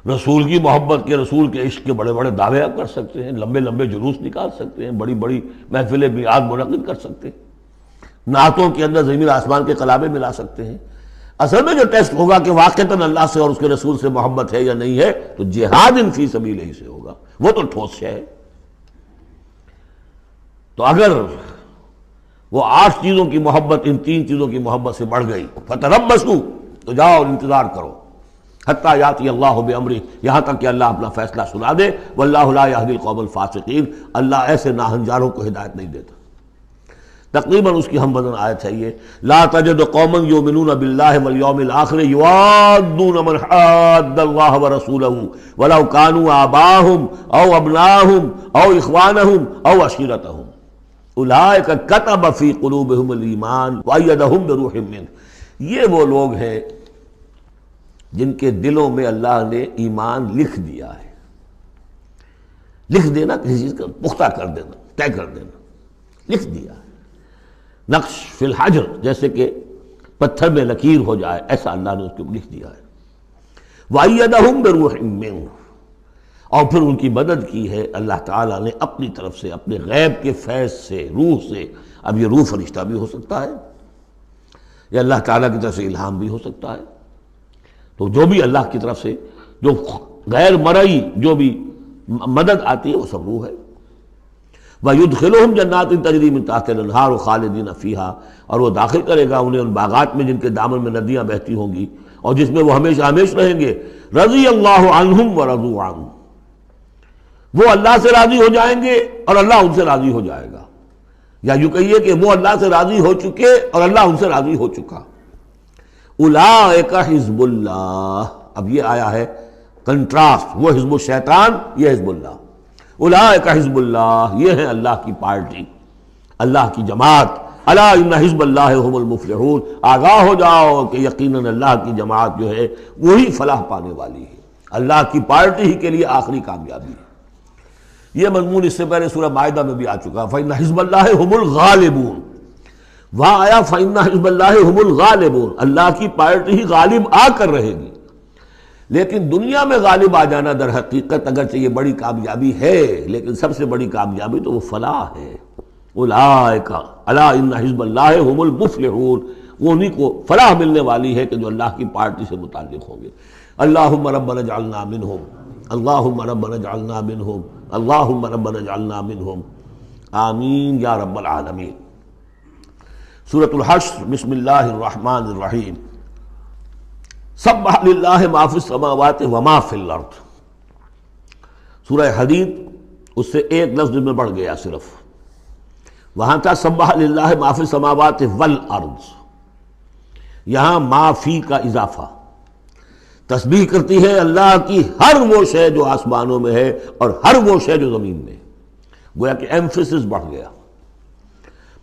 رسول کی محبت کے، رسول کے عشق کے بڑے بڑے دعوے آپ کر سکتے ہیں، لمبے لمبے جلوس نکال سکتے ہیں، بڑی بڑی محفل میعاد منعقد کر سکتے ہیں، نعتوں کے اندر زمین آسمان کے کلابے ملا سکتے ہیں۔ اصل میں جو ٹیسٹ ہوگا کہ واقعتاً اللہ سے اور اس کے رسول سے محبت ہے یا نہیں ہے تو جہاد فی سبیلہ ہی سے ہوگا، وہ تو ٹھوس ہے۔ تو اگر وہ 8 چیزوں کی محبت ان 3 چیزوں کی محبت سے بڑھ گئی، فتربصوا، تو جاؤ اور انتظار کرو، حتی یاتی اللہ بامرہ، یہاں تک کہ اللہ اپنا فیصلہ سنا دے۔ واللہ لا یہدی القوم الفاسقین، اللہ ایسے ناہنجاروں کو ہدایت نہیں دیتا۔ تقریباً اس کی ہم بدن آیت ہے یہ، لا تجد قوما یؤمنون باللہ والیوم الآخر یوادون من حاد اللہ ورسولہ ولو کانوا آباءہم او ابناءہم او اخوانہم او عشیرتہم۔ اولئک کتب فی قلوبہم الایمان وایدہم بروح منہ، یہ وہ لوگ ہیں جن کے دلوں میں اللہ نے ایمان لکھ دیا ہے۔ لکھ دینا کسی چیز کا پختہ کر دینا، طے کر دینا، لکھ دیا ہے، نقش فی الحجر، جیسے کہ پتھر میں لکیر ہو جائے، ایسا اللہ نے اس کو لکھ دیا ہے۔ وَأَيَّدَهُمْ بِرُوحٍ مِّنْهُ، اور پھر ان کی مدد کی ہے اللہ تعالیٰ نے اپنی طرف سے، اپنے غیب کے فیض سے، روح سے۔ اب یہ روح فرشتہ بھی ہو سکتا ہے، یا اللہ تعالیٰ کی طرف سے الہام بھی ہو سکتا ہے، تو جو بھی اللہ کی طرف سے جو غیر مرئی جو بھی مدد آتی ہے وہ سب روح ہے۔ وَيُدْخِلُهُمْ جَنَّاتٍ تَجْرِي مِن تَحْتِهَا الْأَنْهَارُ خَالِدِينَ فِيهَا، اور وہ داخل کرے گا انہیں ان باغات میں جن کے دامن میں ندیاں بہتی ہوں گی اور جس میں وہ ہمیشہ ہمیش رہیں گے۔ رضی اللہ عنہم ورضوا عنہ، وہ اللہ سے راضی ہو جائیں گے اور اللہ ان سے راضی ہو جائے گا، یا یوں کہیے کہ وہ اللہ سے راضی ہو چکے اور اللہ ان سے راضی ہو چکا۔ اولئک حزب اللہ، اب یہ آیا ہے کنٹراسٹ، وہ حزب الشیطان، یہ حزب اللہ۔ اولئک حزب اللہ، یہ ہے اللہ کی پارٹی، اللہ کی جماعت۔ الا ان حزب اللہ هم المفلحون، آگاہ ہو جاؤ کہ یقیناً اللہ کی جماعت جو ہے وہی فلاح پانے والی ہے، اللہ کی پارٹی ہی کے لیے آخری کامیابی ہے۔ یہ مضمون اس سے پہلے سورہ مائدہ میں بھی آ چکا، فإن حزب اللہ هم الغالبون، وہاں آیا فإن حزب اللہ هم الغالبون، اللہ کی پارٹی ہی غالب آ کر رہے گی۔ لیکن دنیا میں غالب آ جانا در حقیقت اگرچہ یہ بڑی کامیابی ہے، لیکن سب سے بڑی کامیابی تو وہ فلاح ہے۔ اولئک الا ان حزب اللہ هم المفلحون، وہ انہیں کو فلاح ملنے والی ہے کہ جو اللہ کی پارٹی سے متعلق ہوں گے۔ اللہم ربنا اجعلنا منہم، اللہم ربنا اجعلنا منہم، اللہم ربنا اجعلنا منہم، آمین یا رب العالمین۔ سورۃ الحشر، بسم اللہ الرحمن الرحیم۔ سبح للہ ما فی السماوات وما فی الارض، سورہ حدید اس سے ایک لفظ میں بڑھ گیا صرف، وہاں تھا سبح للہ ما فی السماوات والارض، یہاں ما فی کا اضافہ، تسبیح کرتی ہے اللہ کی ہر وہ شے جو آسمانوں میں ہے اور ہر وہ شے جو زمین میں ہے، گویا کہ ایمفیسس بڑھ گیا۔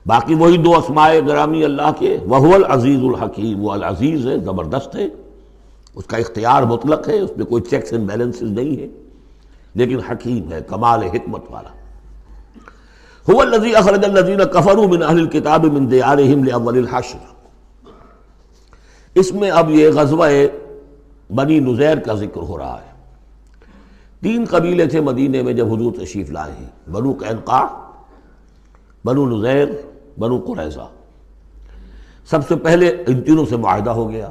باقی وہی دو اسماء گرامی اللہ کے، وہو العزیز الحکیم، وہ العزیز ہے، زبردست ہے، اس کا اختیار مطلق ہے، اس میں کوئی چیکس اینڈ بیلنسز نہیں ہے، لیکن حکیم ہے، کمال حکمت والا۔ هو الذی اخرج الذین کفروا من اہل الکتاب من دیارہم لاول الحشر، اس میں اب یہ غزوہ بنی نذیر کا ذکر ہو رہا ہے۔ 3 قبیلے تھے مدینے میں جب حضور تشریف لائے ہیں، بنو قینقاع، بنو نذیر، بنو قریظہ۔ سب سے پہلے ان تینوں سے معاہدہ ہو گیا۔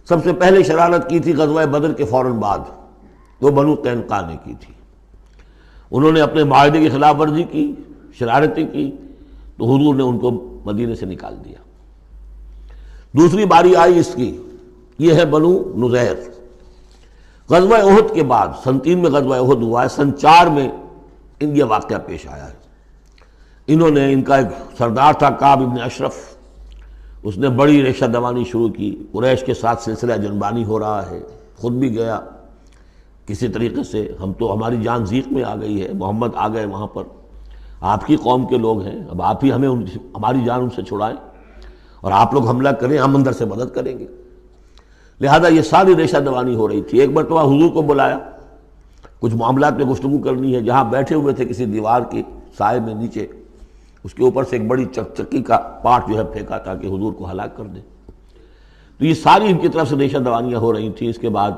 سب سے پہلے شرارت کی تھی غزوہ بدر کے فوراً بعد، وہ بنو قینقاع نے کی تھی۔ انہوں نے اپنے معاہدے کی خلاف ورزی کی، شرارتیں کی، تو حضور نے ان کو مدینے سے نکال دیا۔ دوسری باری آئی اس کی، یہ ہے بنو نذیر۔ غزوہ احد کے بعد، سن 3 میں غزوہ احد ہوا ہے، سن 4 میں ان یہ واقعہ پیش آیا ہے۔ انہوں نے، ان کا ایک سردار تھا کعب ابن اشرف، اس نے بڑی ریشہ دوانی شروع کی، قریش کے ساتھ سلسلہ جنبانی ہو رہا ہے، خود بھی گیا کسی طریقے سے، ہم تو ہماری جان ضیق میں آ گئی ہے، محمد آ گئے وہاں پر، آپ کی قوم کے لوگ ہیں، اب آپ ہی ہمیں ہماری جان ان سے چھڑائیں اور آپ لوگ حملہ کریں، ہم اندر سے مدد کریں گے۔ لہذا یہ ساری ریشہ دوانی ہو رہی تھی۔ ایک مرتبہ حضور کو بلایا، کچھ معاملات میں گفتگو کرنی ہے، جہاں بیٹھے ہوئے تھے کسی دیوار کے سائے میں نیچے، اس کے اوپر سے ایک بڑی چکی کا پارٹ جو ہے پھینکا تاکہ حضور کو ہلاک کر دے۔ تو یہ ساری ان کی طرف سے ریشہ دوانیاں ہو رہی تھیں۔ اس کے بعد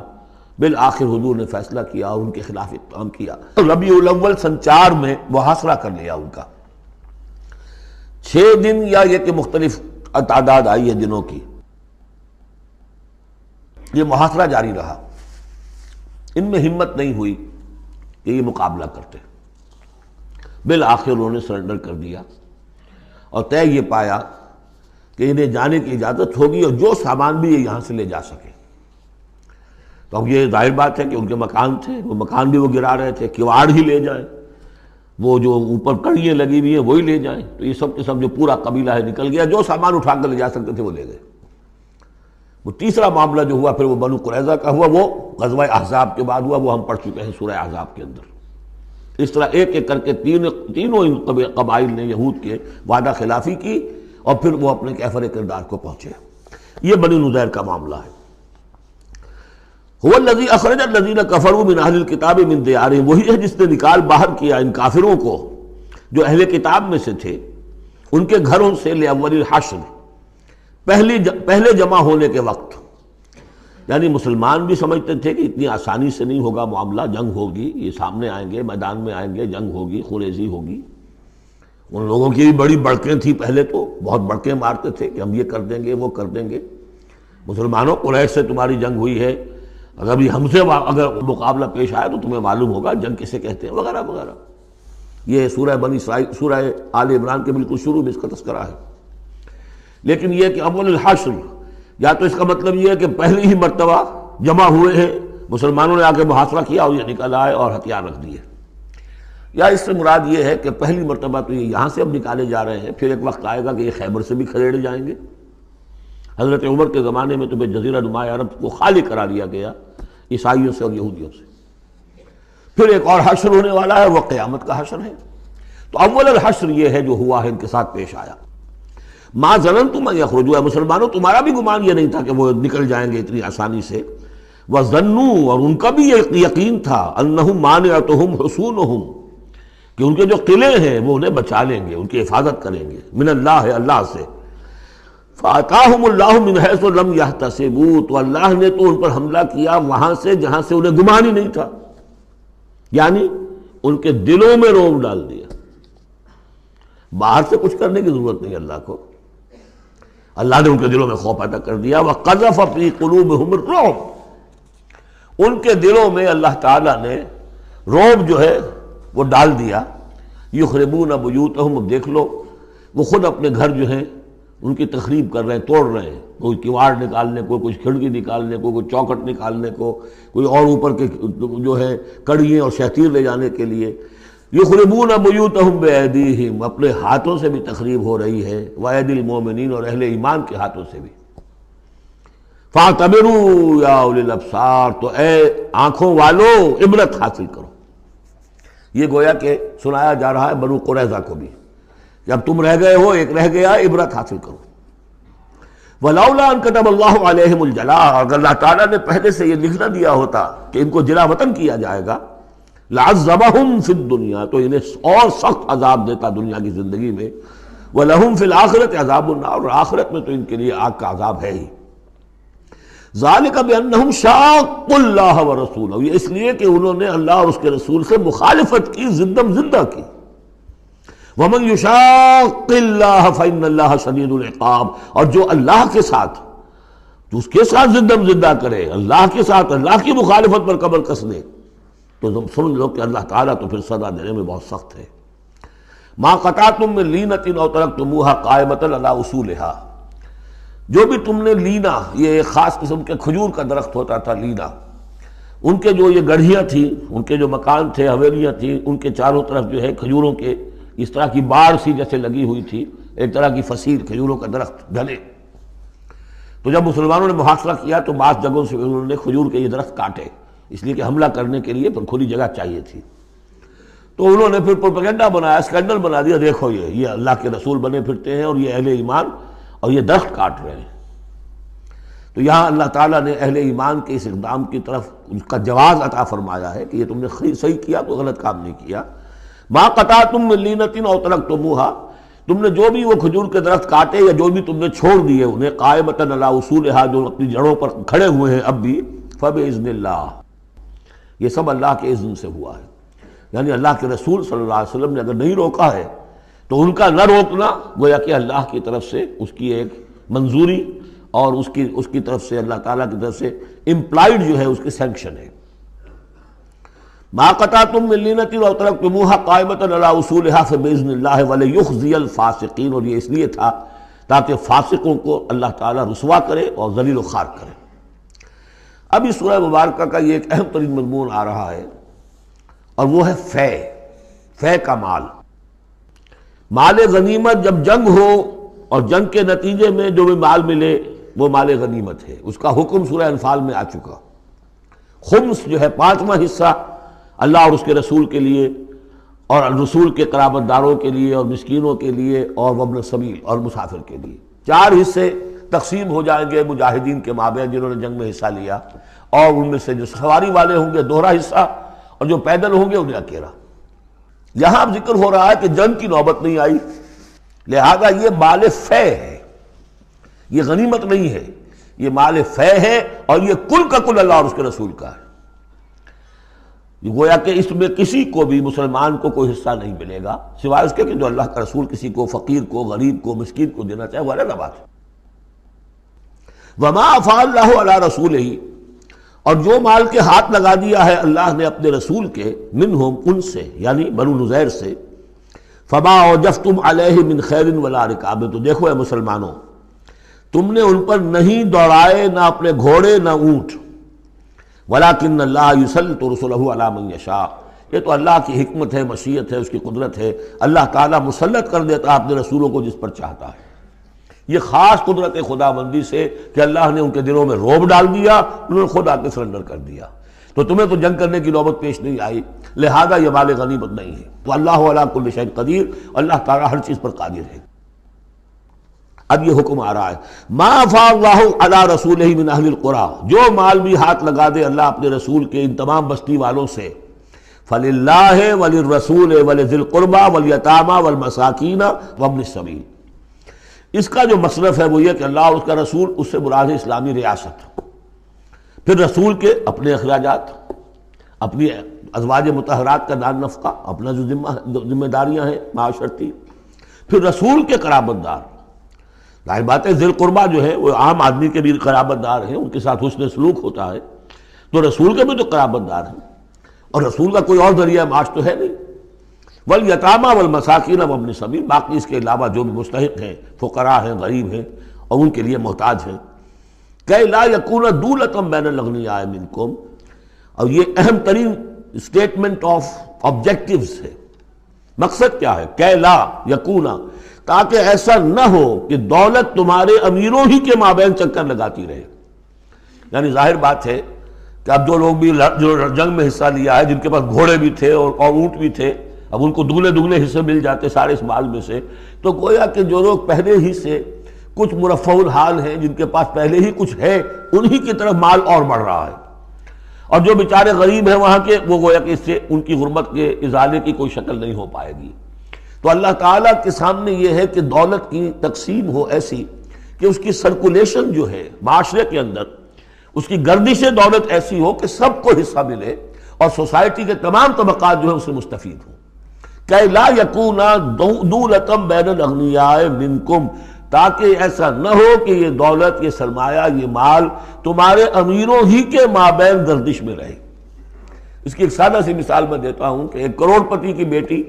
بالآخر حضور نے فیصلہ کیا اور ان کے خلاف اقدام کیا۔ ربیع الاول سن 4 میں محاصرہ کر لیا ان کا، 6 دن یا یہ کہ مختلف تعداد آئی ہے دنوں کی، یہ محاصرہ جاری رہا۔ ان میں ہمت نہیں ہوئی کہ یہ مقابلہ کرتے، بالآخر انہوں نے سرنڈر کر دیا اور طے یہ پایا کہ انہیں جانے کی اجازت ہوگی اور جو سامان بھی یہ یہاں سے لے جا سکے۔ تو اب یہ ظاہر بات ہے کہ ان کے مکان تھے، وہ مکان بھی وہ گرا رہے تھے، کواڑ ہی لے جائیں، وہ جو اوپر کڑیاں لگی ہوئی ہیں وہی لے جائیں۔ تو یہ سب کے سب جو پورا قبیلہ ہے نکل گیا، جو سامان اٹھا کر لے جا سکتے تھے وہ لے گئے۔ وہ تیسرا معاملہ جو ہوا پھر وہ بنو قریظہ کا ہوا، وہ غزوہ احزاب کے بعد ہوا، وہ ہم پڑھ چکے ہیں سورہ احزاب کے اندر۔ اس طرح ایک ایک کر کے تینوں ان قبائل نے یہود کے وعدہ خلافی کی اور پھر وہ اپنے کیفر کردار کو پہنچے۔ یہ بنی نضیر کا معاملہ ہے۔ هو الذی اخرج الذین کفروا من اہل الکتاب من دیارہم، وہی ہے جس نے نکال باہر کیا ان کافروں کو جو اہل کتاب میں سے تھے ان کے گھروں سے، لاول الحشر، پہلے جمع ہونے کے وقت۔ یعنی مسلمان بھی سمجھتے تھے کہ اتنی آسانی سے نہیں ہوگا معاملہ، جنگ ہوگی، یہ سامنے آئیں گے، میدان میں آئیں گے، جنگ ہوگی، خونریزی ہوگی۔ ان لوگوں کی بھی بڑی بڑکیں تھیں، پہلے تو بہت بڑکیں مارتے تھے کہ ہم یہ کر دیں گے، وہ کر دیں گے۔ مسلمانوں، قریش سے تمہاری جنگ ہوئی ہے، اگر بھی ہم سے اگر مقابلہ پیش آئے تو تمہیں معلوم ہوگا جنگ کسے کہتے ہیں، وغیرہ وغیرہ۔ یہ سورہ بنی اسرائیل، سورہ آل عمران کے بالکل شروع میں اس کا تذکرہ ہے۔ لیکن یہ کہ اول الحشر، یا تو اس کا مطلب یہ ہے کہ پہلی ہی مرتبہ جمع ہوئے ہیں، مسلمانوں نے آ کے محاصرہ کیا اور یہ نکل آئے اور ہتھیار رکھ دیے، یا اس سے مراد یہ ہے کہ پہلی مرتبہ تو یہ یہاں سے اب نکالے جا رہے ہیں، پھر ایک وقت آئے گا کہ یہ خیبر سے بھی کھدیڑے جائیں گے۔ حضرت عمر کے زمانے میں تو جزیرہ نما عرب کو خالی کرا دیا گیا عیسائیوں سے اور یہودیوں سے۔ پھر ایک اور حشر ہونے والا ہے، وہ قیامت کا حشر ہے۔ تو اول الحشر یہ ہے جو ہوا ہے، ان کے ساتھ پیش آیا۔ ما ظننتم ان یخرجوا، مسلمانوں تمہارا بھی گمان یہ نہیں تھا کہ وہ نکل جائیں گے اتنی آسانی سے۔ وظنوا، اور ان کا بھی یہ یقین تھا، انہم مانعتہم حصونہم، کہ ان کے جو قلعے ہیں وہ انہیں بچا لیں گے، ان کی حفاظت کریں گے، من اللہ، اللہ سے۔ فَأَتَاهُمُ اللَّهُ مِنْ حَيْثُ لَمْ يَحْتَسِبُوا، تو اللہ نے تو ان پر حملہ کیا وہاں سے جہاں سے انہیں گمان ہی نہیں تھا، یعنی ان کے دلوں میں رعب ڈال دیا۔ باہر سے کچھ کرنے کی ضرورت نہیں اللہ کو، اللہ نے ان کے دلوں میں خوف پیدا کر دیا۔ وَقَذَفَ فِي قُلُوبِهِمُ الرُّعْبَ، ان کے دلوں میں اللہ تعالیٰ نے رعب جو ہے وہ ڈال دیا۔ یخربون بیوتہم، اب دیکھ لو وہ خود اپنے گھر جو ہیں ان کی تخریب کر رہے ہیں، توڑ رہے ہیں، کوئی کیواڑ نکالنے کو، کچھ کھڑکی نکالنے کو، کوئی چوکھٹ نکالنے کو، کوئی اور اوپر کے جو ہے کڑیے اور شہتیر لے جانے کے لیے۔ یخربون بیوتہم بایدیہم، اپنے ہاتھوں سے بھی تخریب ہو رہی ہے، وایدی المومنین، اور اہل ایمان کے ہاتھوں سے بھی۔ فاعتبروا یا اولی الابصار، تو اے آنکھوں والو عبرت حاصل کرو۔ یہ گویا کہ سنایا جا رہا ہے بنو قریظہ کو بھی، جب تم رہ گئے ہو، ایک رہ گیا، عبرت حاصل کرو۔ وَلَوْلَا أَن كَتَبَ اللَّهُ عَلَيْهِمُ الْجَلَاءَ، اگر اللہ تعالیٰ نے پہلے سے یہ لکھ نہ دیا ہوتا کہ ان کو جلا وطن کیا جائے گا، لَعَذَّبَهُمْ فِي الدُّنْيَا، تو انہیں اور سخت عذاب دیتا دنیا کی زندگی میں، وَلَهُمْ فِي الْآخِرَةِ عَذَابُ النَّارِ، اور آخرت میں تو ان کے لیے آگ کا عذاب ہے ہی۔ ذَلِكَ بِأَنَّهُمْ شَاقُّوا اللَّهَ وَرَسُولَهُ، یہ اس لیے کہ انہوں نے اللہ اور اس کے رسول سے مخالفت کی، زندم زندہ کی۔ وَمَن يُشَاقِّ اللَّهَ فَإِنَّ اللَّهَ شَدِيدُ الْعِقَابِ، اور جو اللہ کے ساتھ، تو اس کے ساتھ زندم زندہ کرے، اللہ کے ساتھ، اللہ کی مخالفت پر کمر کس لے، تو سمجھ لو کہ اللہ تعالیٰ تو پھر سزا دینے میں بہت سخت ہے۔ مَا قَطَعْتُم مِّن لِینَةٍ أَوْ تَرَكْتُمُوهَا قَائِمَةً عَلَىٰ أُصُولِهَا، جو بھی تم نے لینا، یہ ایک خاص قسم کے کھجور کا درخت ہوتا تھا لینا، ان کے جو یہ گڑھیاں تھیں، ان کے جو مکان تھے، حویلیاں تھیں، ان کے چاروں طرف جو ہے کھجوروں کے اس طرح کی باڑ سی جیسے لگی ہوئی تھی، ایک طرح کی فصیل کھجوروں کا درخت گھنے۔ تو جب مسلمانوں نے محاصرہ کیا تو بعض جگہوں سے انہوں نے کھجور کے یہ درخت کاٹے، اس لیے کہ حملہ کرنے کے لیے پر کھلی جگہ چاہیے تھی۔ تو انہوں نے پھر پروپیگنڈا بنایا، اسکینڈل بنا دیا، دیکھو یہ اللہ کے رسول بنے پھرتے ہیں اور یہ اہل ایمان اور یہ درخت کاٹ رہے ہیں۔ تو یہاں اللہ تعالیٰ نے اہل ایمان کے اس اقدام کی طرف اس کا جواز عطا فرمایا ہے کہ یہ تم نے صحیح کیا، تو غلط کام نہیں کیا۔ ما قطعتم من لینۃ او ترکتموها، تم نے جو بھی وہ کھجور کے درخت کاٹے یا جو بھی تم نے چھوڑ دیے انہیں، قائمۃ علی اصولھا، جو اپنی جڑوں پر کھڑے ہوئے ہیں اب بھی، فباذن اللہ، یہ سب اللہ کے اذن سے ہوا ہے۔ یعنی اللہ کے رسول صلی اللہ علیہ وسلم نے اگر نہیں روکا ہے تو ان کا نہ روکنا گویا کہ اللہ کی طرف سے اس کی ایک منظوری اور اس کی طرف سے اللہ تعالیٰ کی طرف سے امپلائڈ جو ہے اس کی سینکشن ہے۔ ما قطعتم من لینۃ او ترکتموها قائمۃ علی اصولھا فباذن اللہ ولیخزی الفاسقین، اور یہ اس لیے تھا تاکہ فاسقوں کو اللہ تعالیٰ رسوا کرے اور ذلیل و خوار کرے۔ اب اس سورہ مبارکہ کا یہ ایک اہم ترین مضمون آ رہا ہے، اور وہ ہے فے کا مال غنیمت۔ جب جنگ ہو اور جنگ کے نتیجے میں جو بھی مال ملے وہ مال غنیمت ہے، اس کا حکم سورہ انفال میں آ چکا۔ خمس جو ہے 5واں حصہ اللہ اور اس کے رسول کے لیے اور رسول کے قرابت داروں کے لیے اور مسکینوں کے لیے اور وابن السبیل اور مسافر کے لیے 4 حصے تقسیم ہو جائیں گے مجاہدین کے مابین جنہوں نے جنگ میں حصہ لیا، اور ان میں سے جو سواری والے ہوں گے دوہرا حصہ، اور جو پیدل ہوں گے انہیں اکیلا۔ یہاں اب ذکر ہو رہا ہے کہ جنگ کی نوبت نہیں آئی، لہذا یہ مال فے ہے، یہ غنیمت نہیں ہے، یہ مال فے ہے، اور یہ کل کا کل اللہ اور اس کے رسول کا ہے۔ گویا کہ اس میں کسی کو بھی مسلمان کو کوئی حصہ نہیں ملے گا سوائے اس کے کہ جو اللہ کا رسول کسی کو فقیر کو، غریب کو، مسکین کو دینا چاہے، وہ الگ بات ہے۔ وما افاء اللہ علی رسولہ، اور جو مال کے ہاتھ لگا دیا ہے اللہ نے اپنے رسول کے، منہم ان سے یعنی بنو نذیر سے، فما اوجفتم علیہ من خیر ولا رکاب، تو دیکھو اے مسلمانوں، تم نے ان پر نہیں دوڑائے نہ اپنے گھوڑے نہ اونٹ، ولیکن اللہ یسلط رسلہ علی من یشاء، یہ تو اللہ کی حکمت ہے، مشیت ہے، اس کی قدرت ہے، اللہ تعالیٰ مسلط کر دیتا ہے اپنے رسولوں کو جس پر چاہتا ہے۔ یہ خاص قدرت خدا بندی سے کہ اللہ نے ان کے دلوں میں رعب ڈال دیا، انہوں نے خود آ کے سرنڈر کر دیا، تو تمہیں تو جنگ کرنے کی نوبت پیش نہیں آئی، لہذا یہ مال غنیمت نہیں ہے۔ تو اللہ علی کل شیء قدیر، اللہ تعالیٰ ہر چیز پر قادر ہے۔ اب یہ حکم آ رہا ہے، ما افاء اللہ علی رسولہ من اہل القریٰ، جو مال بھی ہاتھ لگا دے اللہ اپنے رسول کے ان تمام بستی والوں سے، فللہ وللرسول ولذی القربى والیتامى والمساکین وابن السبیل، اس کا جو مصرف ہے وہ یہ کہ اللہ اور اس کا رسول، اس سے مراد ہے اسلامی ریاست، پھر رسول کے اپنے اخراجات، اپنی ازواج مطہرات کا دار نفقہ، اپنا جو ذمہ داریاں ہیں معاشرتی، پھر رسول کے قرابت دار، ظاہر بات ہے ذی القربیٰ جو ہے وہ عام آدمی کے بھی قرابت دار ہیں، ان کے ساتھ حسن سلوک ہوتا ہے، تو رسول کے بھی تو قرابت دار ہیں، اور رسول کا کوئی اور ذریعہ معاش تو ہے نہیں۔ والیتامى والمساکین وابن السبیل، باقی اس کے علاوہ جو بھی مستحق ہیں، فقراء ہیں، غریب ہیں، اور ان کے لیے محتاج ہیں۔ کہ لا یکون دولۃ بین الاغنیاء منکم، اور یہ اہم ترین اسٹیٹمنٹ آف آبجیکٹیوز ہے، مقصد کیا ہے؟ کہ لا یکون، تاکہ ایسا نہ ہو کہ دولت تمہارے امیروں ہی کے مابین چکر لگاتی رہے۔ یعنی ظاہر بات ہے کہ اب جو لوگ بھی جو جنگ میں حصہ لیا ہے، جن کے پاس گھوڑے بھی تھے اور اونٹ بھی تھے، اب ان کو دگنے حصے مل جاتے سارے اس مال میں سے، تو گویا کہ جو لوگ پہلے ہی سے کچھ مرفع الحال ہیں، جن کے پاس پہلے ہی کچھ ہے، انہی کی طرف مال اور بڑھ رہا ہے، اور جو بیچارے غریب ہیں وہاں کے، وہ گویا کہ اس سے ان کی غربت کے ازالے کی کوئی شکل نہیں ہو پائے گی۔ تو اللہ تعالیٰ کے سامنے یہ ہے کہ دولت کی تقسیم ہو ایسی کہ اس کی سرکولیشن جو ہے معاشرے کے اندر، اس کی گردش دولت ایسی ہو کہ سب کو حصہ ملے، اور سوسائٹی کے تمام طبقات جو ہیں اس سے مستفید ہوں۔ کہ لا یکون دولۃ بین الاغنیاء منکم، تاکہ ایسا نہ ہو کہ یہ دولت، یہ سرمایہ، یہ مال تمہارے امیروں ہی کے مابین گردش میں رہے۔ اس کی ایک سادہ سی مثال میں دیتا ہوں کہ ایک کروڑ پتی کی بیٹی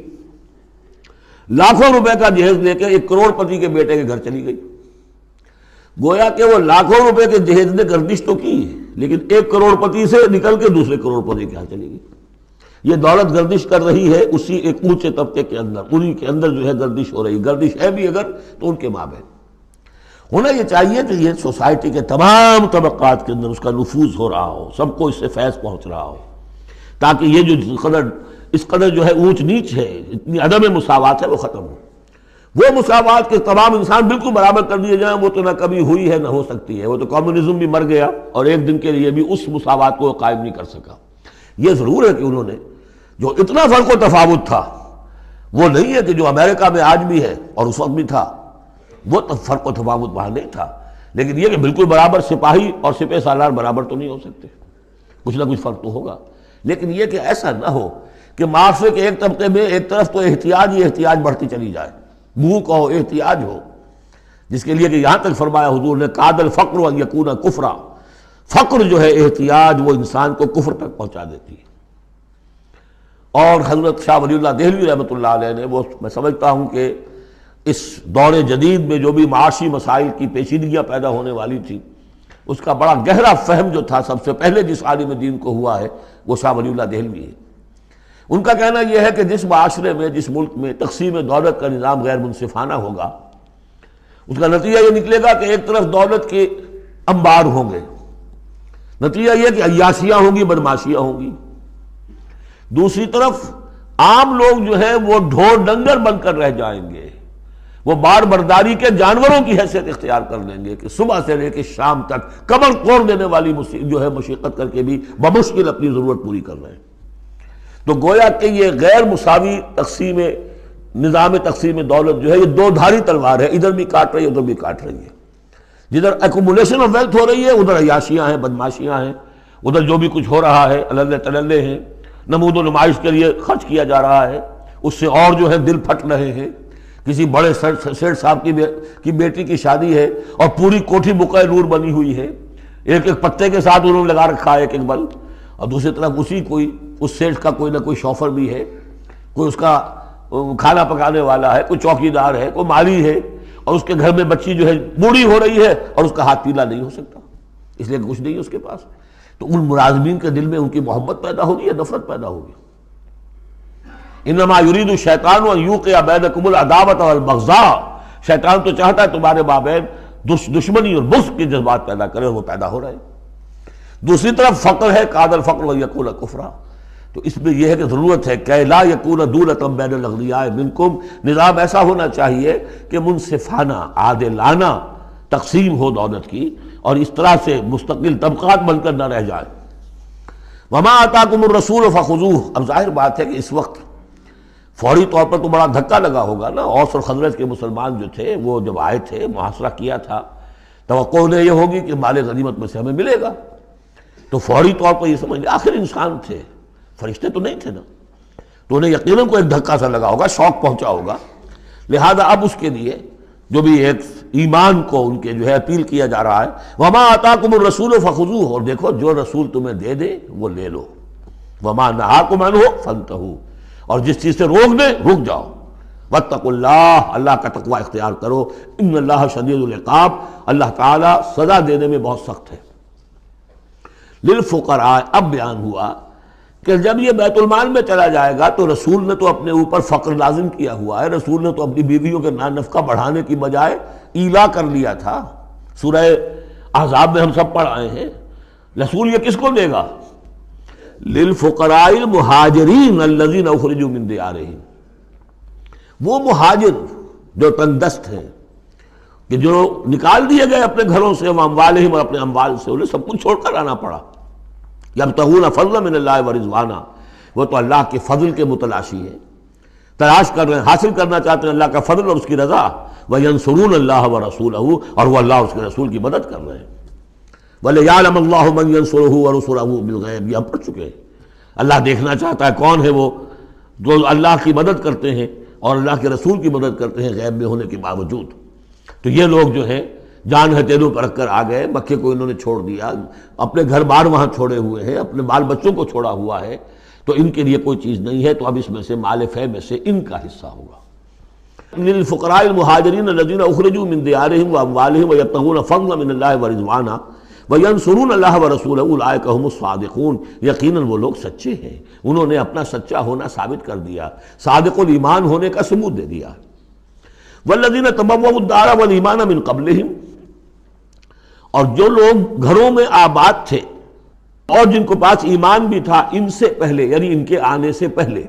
لاکھوں روپے کا جہیز لے کے ایک کروڑ پتی کے بیٹے کے گھر چلی گئی، گویا کہ وہ لاکھوں روپے کے جہیز نے گردش تو کی ہے، لیکن ایک کروڑ پتی سے نکل کے دوسرے کروڑ پتی کے ہاں چلی گئی۔ یہ دولت گردش کر رہی ہے اسی ایک اونچے طبقے کے اندر، انہی کے اندر جو ہے گردش ہو رہی، گردش ہے بھی اگر تو ان کے مابین۔ ہونا یہ چاہیے کہ یہ سوسائٹی کے تمام طبقات کے اندر اس کا نفوذ ہو رہا ہو، سب کو اس سے فیض پہنچ رہا ہو، تاکہ یہ جو اس قدر جو ہے اونچ نیچ ہے، اتنی عدم مساوات ہے، وہ ختم ہو۔ وہ مساوات کے تمام انسان بالکل برابر کر دیے جائیں، وہ تو نہ کبھی ہوئی ہے نہ ہو سکتی ہے، وہ تو کمیونزم بھی مر گیا اور ایک دن کے لیے بھی اس مساوات کو قائم نہیں کر سکا۔ یہ ضرور ہے کہ انہوں نے جو اتنا فرق و تفاوت تھا، وہ نہیں ہے کہ جو امریکہ میں آج بھی ہے اور اس وقت بھی تھا، وہ فرق و تفاوت وہاں نہیں تھا، لیکن یہ کہ بالکل برابر سپاہی اور سپہ سالار برابر تو نہیں ہو سکتے، کچھ نہ کچھ فرق تو ہوگا۔ لیکن یہ کہ ایسا نہ ہو کہ معاشرے کے ایک طبقے میں ایک طرف تو احتیاج ہی احتیاج بڑھتی چلی جائے، بھوک ہو، احتیاج ہو، جس کے لیے کہ یہاں تک فرمایا حضور نے کاد الفقر ان یکون کفرا، فقر جو ہے، احتیاج، وہ انسان کو کفر تک پہنچا دیتی ہے۔ اور حضرت شاہ ولی اللہ دہلوی رحمۃ اللہ علیہ نے، وہ میں سمجھتا ہوں کہ اس دور جدید میں جو بھی معاشی مسائل کی پیچیدگیاں پیدا ہونے والی تھی، اس کا بڑا گہرا فہم جو تھا سب سے پہلے جس عالم دین کو ہوا ہے وہ شاہ ولی اللہ دہلوی ہے۔ ان کا کہنا یہ ہے کہ جس معاشرے میں، جس ملک میں تقسیم دولت کا نظام غیر منصفانہ ہوگا، اس کا نتیجہ یہ نکلے گا کہ ایک طرف دولت کے انبار ہوں گے، نتیجہ یہ کہ عیاشیاں ہوں گی، بدماشیاں ہوں گی، دوسری طرف عام لوگ جو ہے وہ ڈھور ڈنگر بن کر رہ جائیں گے، وہ بار برداری کے جانوروں کی حیثیت اختیار کر لیں گے کہ صبح سے لے کے شام تک کمر توڑ دینے والی جو ہے مشقت کر کے بھی بمشکل اپنی ضرورت پوری کر رہے ہیں۔ تو گویا کہ یہ غیر مساوی نظام تقسیم دولت جو ہے یہ دو دھاری تلوار ہے، ادھر بھی کاٹ رہی ہے ادھر بھی کاٹ رہی ہے۔ جدھر ایکومولیشن آف ویلتھ ہو رہی ہے ادھر عیاشیاں ہیں، بدماشیاں ہیں، ادھر جو بھی کچھ ہو رہا ہے اللہ تللے ہیں، نمود و نمائش کے لیے خرچ کیا جا رہا ہے، اس سے اور جو ہے دل پھٹ رہے ہیں۔ کسی بڑے سیٹ صاحب کی بیٹی کی شادی ہے اور پوری کوٹھی بقعہ نور بنی ہوئی ہے، ایک ایک پتے کے ساتھ انہوں نے لگا رکھا ہے ایک ایک بلب، اور دوسری طرف اس سیٹ کا کوئی نہ کوئی شوفر بھی ہے، کوئی اس کا کھانا پکانے والا ہے، کوئی چوکیدار ہے، کوئی مالی ہے، اور اس کے گھر میں بچی جو ہے بوڑھی ہو رہی ہے اور اس کا ہاتھ پیلا نہیں ہو سکتا اس لیے کہ کچھ نہیں ہے اس کے پاس۔ تو ان ملازمین کے دل میں ان کی محبت پیدا ہوگی یا نفرت پیدا ہوگی؟ انما یرید الشیطان ان یوقع بینکم العداوۃ والبغضاء، شیطان تو چاہتا ہے تمہارے مابین دشمنی اور بغض کے جذبات پیدا کرے، اور وہ پیدا ہو رہے ہیں۔ دوسری طرف فقر ہے، کاد الفقر ویکون کفرا، تو اس میں یہ ہے کہ ضرورت ہے کہ لا یکون دولۃ بین الاغنیاء منکم، نظام ایسا ہونا چاہیے کہ منصفانہ عادلانہ تقسیم ہو دولت کی، اور اس طرح سے مستقل طبقات بن کر نہ رہ جائے۔ وما آتاکم الرسول فخذوہ، اب ظاہر بات ہے کہ اس وقت فوری طور پر تو بڑا دھکا لگا ہوگا نا، اوس اور خزرج کے مسلمان جو تھے وہ جب آئے تھے محاصرہ کیا تھا، توقع انہیں یہ ہوگی کہ مال غنیمت میں سے ہمیں ملے گا، تو فوری طور پر یہ سمجھ لیں آخر انسان تھے، فرشتے تو نہیں تھے نا، تو انہیں یقیناً کوئی ایک دھکا سا لگا ہوگا، شوق پہنچا ہوگا، لہذا اب اس کے لیے جو بھی ایک ایمان کو ان کے جو ہے اپیل کیا جا رہا ہے، وما آتاکم الرسول فخذوہ، اور دیکھو جو رسول تمہیں دے دے وہ لے لو، وما نہاکم عنہ فانتہوا، اور جس چیز سے روک دے رک جاؤ، واتقوا اللہ، اللہ کا تقوی اختیار کرو، ان اللہ شدید العقاب، اللہ تعالیٰ سزا دینے میں بہت سخت ہے۔ للفقراء، اب بیان ہوا کہ جب یہ بیت المال میں چلا جائے گا تو رسول نے تو اپنے اوپر فقر لازم کیا ہوا ہے، رسول نے تو اپنی بیویوں کے نفقہ بڑھانے کی بجائے ایلا کر لیا تھا، سورہ احزاب میں ہم سب پڑھ آئے ہیں۔ رسول یہ کس کو دے گا؟ للفقراء المہاجرین الذین اخرجوا من دیارہم، وہ مہاجر جو تنگ دست ہیں، کہ جو نکال دیے گئے اپنے گھروں سے، اموالہم، اور اپنے اموال سے، انہیں سب کچھ چھوڑ کر آنا پڑا۔ یبتغون فضلا من اللہ ورضوانا، وہ تو اللہ کے فضل کے متلاشی ہیں، تلاش کر رہے ہیں، حاصل کرنا چاہتے ہیں اللہ کا فضل اور اس کی رضا، وینصرون اللہ ورسولہ، اور وہ اللہ اس کے رسول کی مدد کر رہے ہیں۔ وَلِيَعْلَمَ اللَّهُ مَنْ يَنصُرُهُ وَرُسُلَهُ بِالْغَيْبِ، یہ ہم پڑھ چکے ہیں۔ اللہ دیکھنا چاہتا ہے کون ہے وہ جو اللہ کی مدد کرتے ہیں اور اللہ کے رسول کی مدد کرتے ہیں غیب میں ہونے کے باوجود۔ تو یہ لوگ جو ہیں جان ہتھیلیوں پر رکھ کر آ گئے، مکے کو انہوں نے چھوڑ دیا، اپنے گھر بار وہاں چھوڑے ہوئے ہیں، اپنے بال بچوں کو چھوڑا ہوا ہے، تو ان کے لیے کوئی چیز نہیں ہے، تو اب اس میں سے مال فے میں سے ان کا حصہ ہوگا۔ للفقراء المہاجرین الذین اخرجوا من دیارہم واموالہم ویبتغون فضلا من اللہ ورضوانا وینصرون اللہ ورسولہ اولئک هم الصادقون، یقیناً وہ لوگ سچے ہیں، انہوں نے اپنا سچا ہونا ثابت کر دیا، صادق الایمان ہونے کا ثبوت دے دیا۔ والذین تبوؤا الدار والایمان من قبلہم، اور جو لوگ گھروں میں آباد تھے اور جن کو پاس ایمان بھی تھا ان سے پہلے، یعنی ان کے آنے سے پہلے،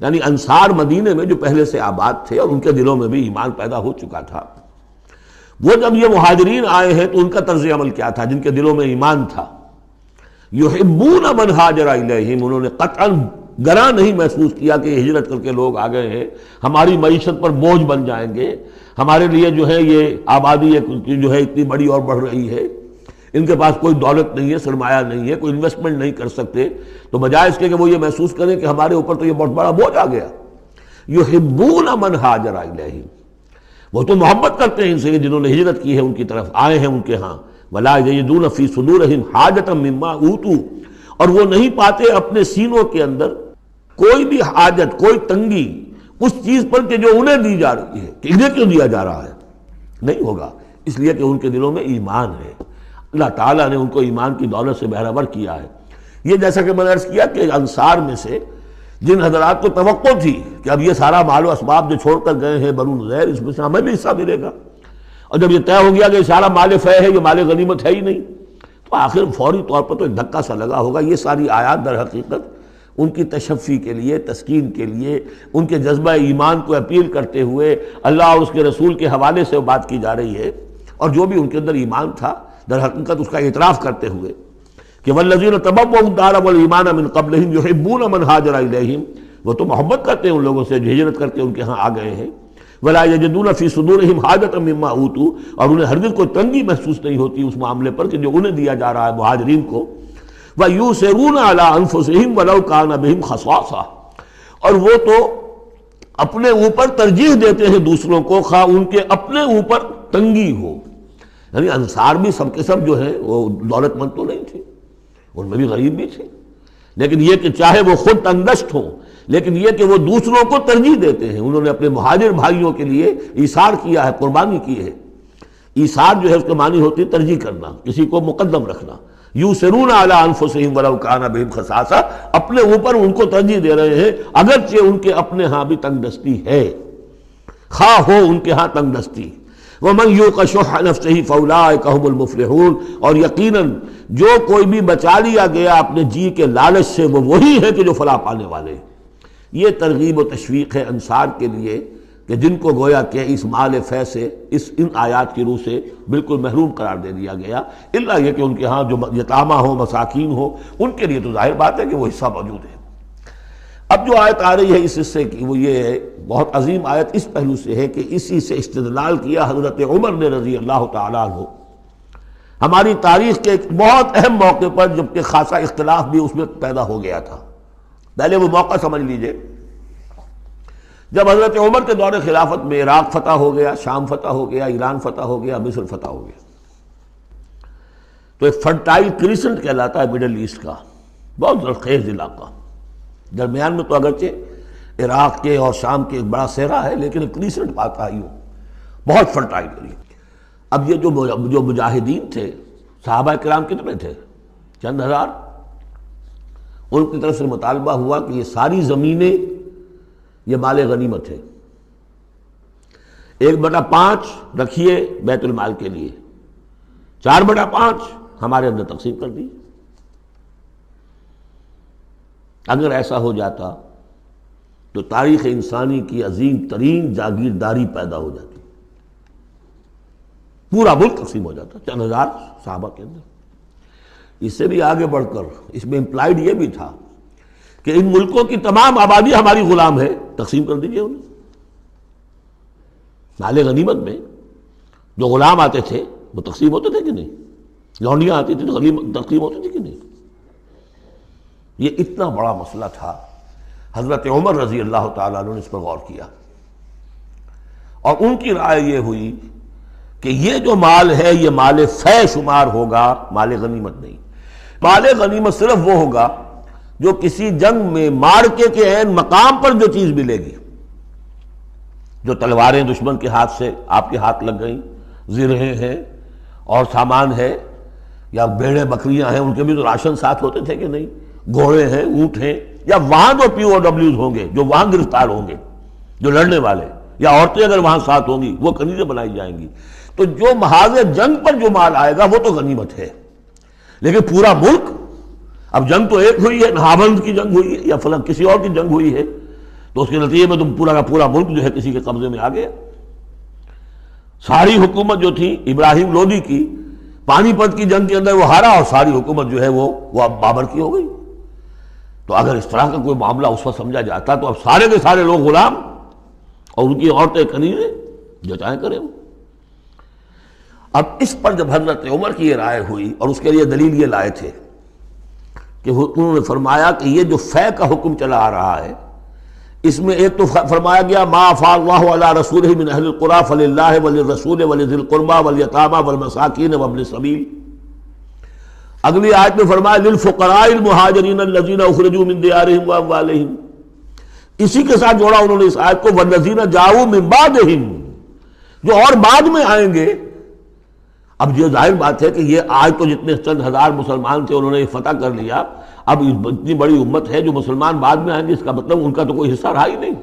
یعنی انصار مدینے میں جو پہلے سے آباد تھے اور ان کے دلوں میں بھی ایمان پیدا ہو چکا تھا، وہ جب یہ مہاجرین آئے ہیں تو ان کا طرز عمل کیا تھا؟ جن کے دلوں میں ایمان تھا، یحبون من ہاجر الیہم، انہوں نے قطعاً گراں نہیں محسوس کیا کہ یہ ہجرت کر کے لوگ آ گئے ہیں، ہماری معیشت پر بوجھ بن جائیں گے، ہمارے لیے جو ہے یہ آبادی جو ہے اتنی بڑی اور بڑھ رہی ہے، ان کے پاس کوئی دولت نہیں ہے، سرمایہ نہیں ہے، کوئی انویسٹمنٹ نہیں کر سکتے، تو بجائے اس کے کہ وہ یہ محسوس کریں کہ ہمارے اوپر تو یہ بہت بڑا بوجھ آ گیا، یحبون من ہاجر الیہم، وہ تو محبت کرتے ہیں ان سے جنہوں نے ہجرت کی ہے، ان کی طرف آئے ہیں ان کے ہاں، ولا یجدون فی صدورہم حاجۃ مما اوتوا، اور وہ نہیں پاتے اپنے سینوں کے اندر کوئی بھی حاجت، کوئی تنگی اس چیز پر کہ جو انہیں دی جا رہی ہے، کہ انہیں کیوں دیا جا رہا ہے، نہیں ہوگا، اس لیے کہ ان کے دلوں میں ایمان ہے، اللہ تعالیٰ نے ان کو ایمان کی دولت سے بہرہ ور کیا ہے۔ یہ جیسا کہ میں نے عرض کیا کہ انصار میں سے جن حضرات کو توقع تھی کہ اب یہ سارا مال و اسباب جو چھوڑ کر گئے ہیں بنو نذیر، اس میں سے ہمیں بھی حصہ ملے گا، اور جب یہ طے ہو گیا کہ یہ سارا مال فے ہے، یہ مال غنیمت ہے ہی نہیں، تو آخر فوری طور پر تو ایک دھکا سا لگا ہوگا۔ یہ ساری آیات در حقیقت ان کی تشفی کے لیے، تسکین کے لیے، ان کے جذبہ ایمان کو اپیل کرتے ہوئے اللہ اور اس کے رسول کے حوالے سے بات کی جا رہی ہے، اور جو بھی ان کے اندر ایمان تھا در حقیقت اس کا اعتراف کرتے ہوئے کہ والذین تبوؤا الدار والایمان من قبلہم یحبون من ہاجر الیہم، وہ تو محبت کرتے ہیں ان لوگوں سے جو ہجرت کر کے ان کے ہاں آ گئے ہیں، ولا یجدون فی صدورہم حاجۃ مما اوتوا، اور انہیں ہرگز کوئی تنگی محسوس نہیں ہوتی اس معاملے پر کہ جو انہیں دیا جا رہا ہے مہاجرین کو، وَيُؤْثِرُونَ عَلَىٰ أَنفُسِهِمْ وَلَوْ كَانَ بِهِمْ خَصَاصَةٌ، اور وہ تو اپنے اوپر ترجیح دیتے ہیں دوسروں کو خواہ ان کے اپنے اوپر تنگی ہو۔ یعنی انصار بھی سب کے سب جو ہے وہ دولت مند تو نہیں تھے، ان میں بھی غریب بھی تھے، لیکن یہ کہ چاہے وہ خود تنگ دست ہوں، لیکن یہ کہ وہ دوسروں کو ترجیح دیتے ہیں، انہوں نے اپنے مہاجر بھائیوں کے لیے ایثار کیا ہے، قربانی کی ہے۔ ایثار جو ہے اس کے معنی ہوتی ہے ترجیح کرنا، کسی کو مقدم رکھنا۔ یؤثرون علی انفسہم ولو کان بہم خصاصہ، اپنے اوپر ان کو ترجیح دے رہے ہیں اگرچہ ان کے اپنے ہاں بھی تنگ دستی ہے، خواہ ہو ان کے ہاں تنگ دستی۔ ومن یوق شح نفسہ فاولئک هم المفلحون، اور یقیناً جو کوئی بھی بچا لیا گیا اپنے جی کے لالچ سے وہ وہی ہے کہ جو فلاح پانے والے ہیں۔ یہ ترغیب و تشویق ہے انصار کے لیے کہ جن کو گویا کہ اس مال فے سے، ان آیات کی روح سے بالکل محروم قرار دے دیا گیا، الا یہ کہ ان کے ہاں جو یتامہ ہو، مساکین ہو، ان کے لیے تو ظاہر بات ہے کہ وہ حصہ موجود ہے۔ اب جو آیت آ رہی ہے اس حصے کی وہ یہ ہے، بہت عظیم آیت اس پہلو سے ہے کہ اسی سے استدلال کیا حضرت عمر نے رضی اللہ تعالیٰ عنہ ہماری تاریخ کے ایک بہت اہم موقع پر، جبکہ خاصا اختلاف بھی اس میں پیدا ہو گیا تھا۔ پہلے وہ موقع سمجھ لیجئے، جب حضرت عمر کے دور خلافت میں عراق فتح ہو گیا، شام فتح ہو گیا، ایران فتح ہو گیا، مصر فتح ہو گیا، تو ایک فرٹائل کریسنٹ کہلاتا ہے مڈل ایسٹ کا، بہت زرخیز علاقہ، درمیان میں تو اگرچہ عراق کے اور شام کے ایک بڑا صحرا ہے، لیکن ایک کریسنٹ پاتا ہے، بہت فرٹائل ایریا۔ اب یہ جو مجاہدین تھے، صحابہ کرام کتنے تھے؟ چند ہزار۔ ان کی طرف سے مطالبہ ہوا کہ یہ ساری زمینیں یہ مال غنیمت ہے، 1/5 رکھیے بیت المال کے لیے، 4/5 ہمارے اندر تقسیم کر دی۔ اگر ایسا ہو جاتا تو تاریخ انسانی کی عظیم ترین جاگیرداری پیدا ہو جاتی، پورا ملک تقسیم ہو جاتا چند ہزار صحابہ کے اندر۔ اس سے بھی آگے بڑھ کر اس میں امپلائڈ یہ بھی تھا کہ ان ملکوں کی تمام آبادی ہماری غلام ہے، تقسیم کر دیجئے انہیں۔ مال غنیمت میں جو غلام آتے تھے وہ تقسیم ہوتے تھے کہ نہیں؟ لونڈیاں آتی تھی تو تقسیم ہوتی تھی کہ نہیں؟ یہ اتنا بڑا مسئلہ تھا، حضرت عمر رضی اللہ تعالیٰ عنہ نے اس پر غور کیا، اور ان کی رائے یہ ہوئی کہ یہ جو مال ہے یہ مال فے شمار ہوگا، مال غنیمت نہیں۔ مال غنیمت صرف وہ ہوگا جو کسی جنگ میں مارکے کے عین مقام پر جو چیز ملے گی، جو تلواریں دشمن کے ہاتھ سے آپ کے ہاتھ لگ گئیں، زرہیں ہیں اور سامان ہے، یا بھیڑیں بکریاں ہیں، ان کے بھی تو راشن ساتھ ہوتے تھے کہ نہیں، گھوڑے ہیں، اونٹ ہیں، یا وہاں جو POWs ہوں گے، جو وہاں گرفتار ہوں گے، جو لڑنے والے، یا عورتیں اگر وہاں ساتھ ہوں گی، وہ کنیزیں بنائی جائیں گی۔ تو جو محاذ جنگ پر جو مال آئے گا وہ تو غنیمت ہے، لیکن پورا ملک، اب جنگ تو ایک ہوئی ہے، نہاوند کی جنگ ہوئی ہے یا فلاں کسی اور کی جنگ ہوئی ہے، تو اس کے نتیجے میں تو پورا کا پورا ملک جو ہے کسی کے قبضے میں آ گیا۔ ساری حکومت جو تھی ابراہیم لودھی کی، پانی پت کی جنگ کے اندر وہ ہارا، اور ساری حکومت جو ہے وہ اب بابر کی ہو گئی۔ تو اگر اس طرح کا کوئی معاملہ اس وقت سمجھا جاتا تو اب سارے کے سارے لوگ غلام اور ان کی عورتیں کنیزیں، جو چاہیں کریں وہ۔ اب اس پر جب حضرت عمر کی یہ رائے ہوئی، اور اس کے لیے دلیل یہ لائے تھے کہ انہوں نے فرمایا کہ یہ جو فے کا حکم چلا آ رہا ہے، اس میں ایک تو فرمایا گیا ما افاء اللہ علی رسولہ من اہل القری فللہ وللرسول ولذی القربى والیتامى والمساکین وابن السبیل۔ اگلی آیت میں فرمایا للفقراء المہاجرین الذین اخرجوا من دیارہم واموالہم، اسی کے ساتھ جوڑا انہوں نے اس آیت کو والذین جاؤوا من بعدہم، جو اور بعد میں آئیں گے۔ اب یہ ظاہر بات ہے کہ یہ آج تو جتنے چند ہزار مسلمان تھے انہوں نے فتح کر لیا، اب اتنی بڑی امت ہے جو مسلمان بعد میں آئیں گے، اس کا مطلب ان کا تو کوئی حصہ رہا ہی نہیں۔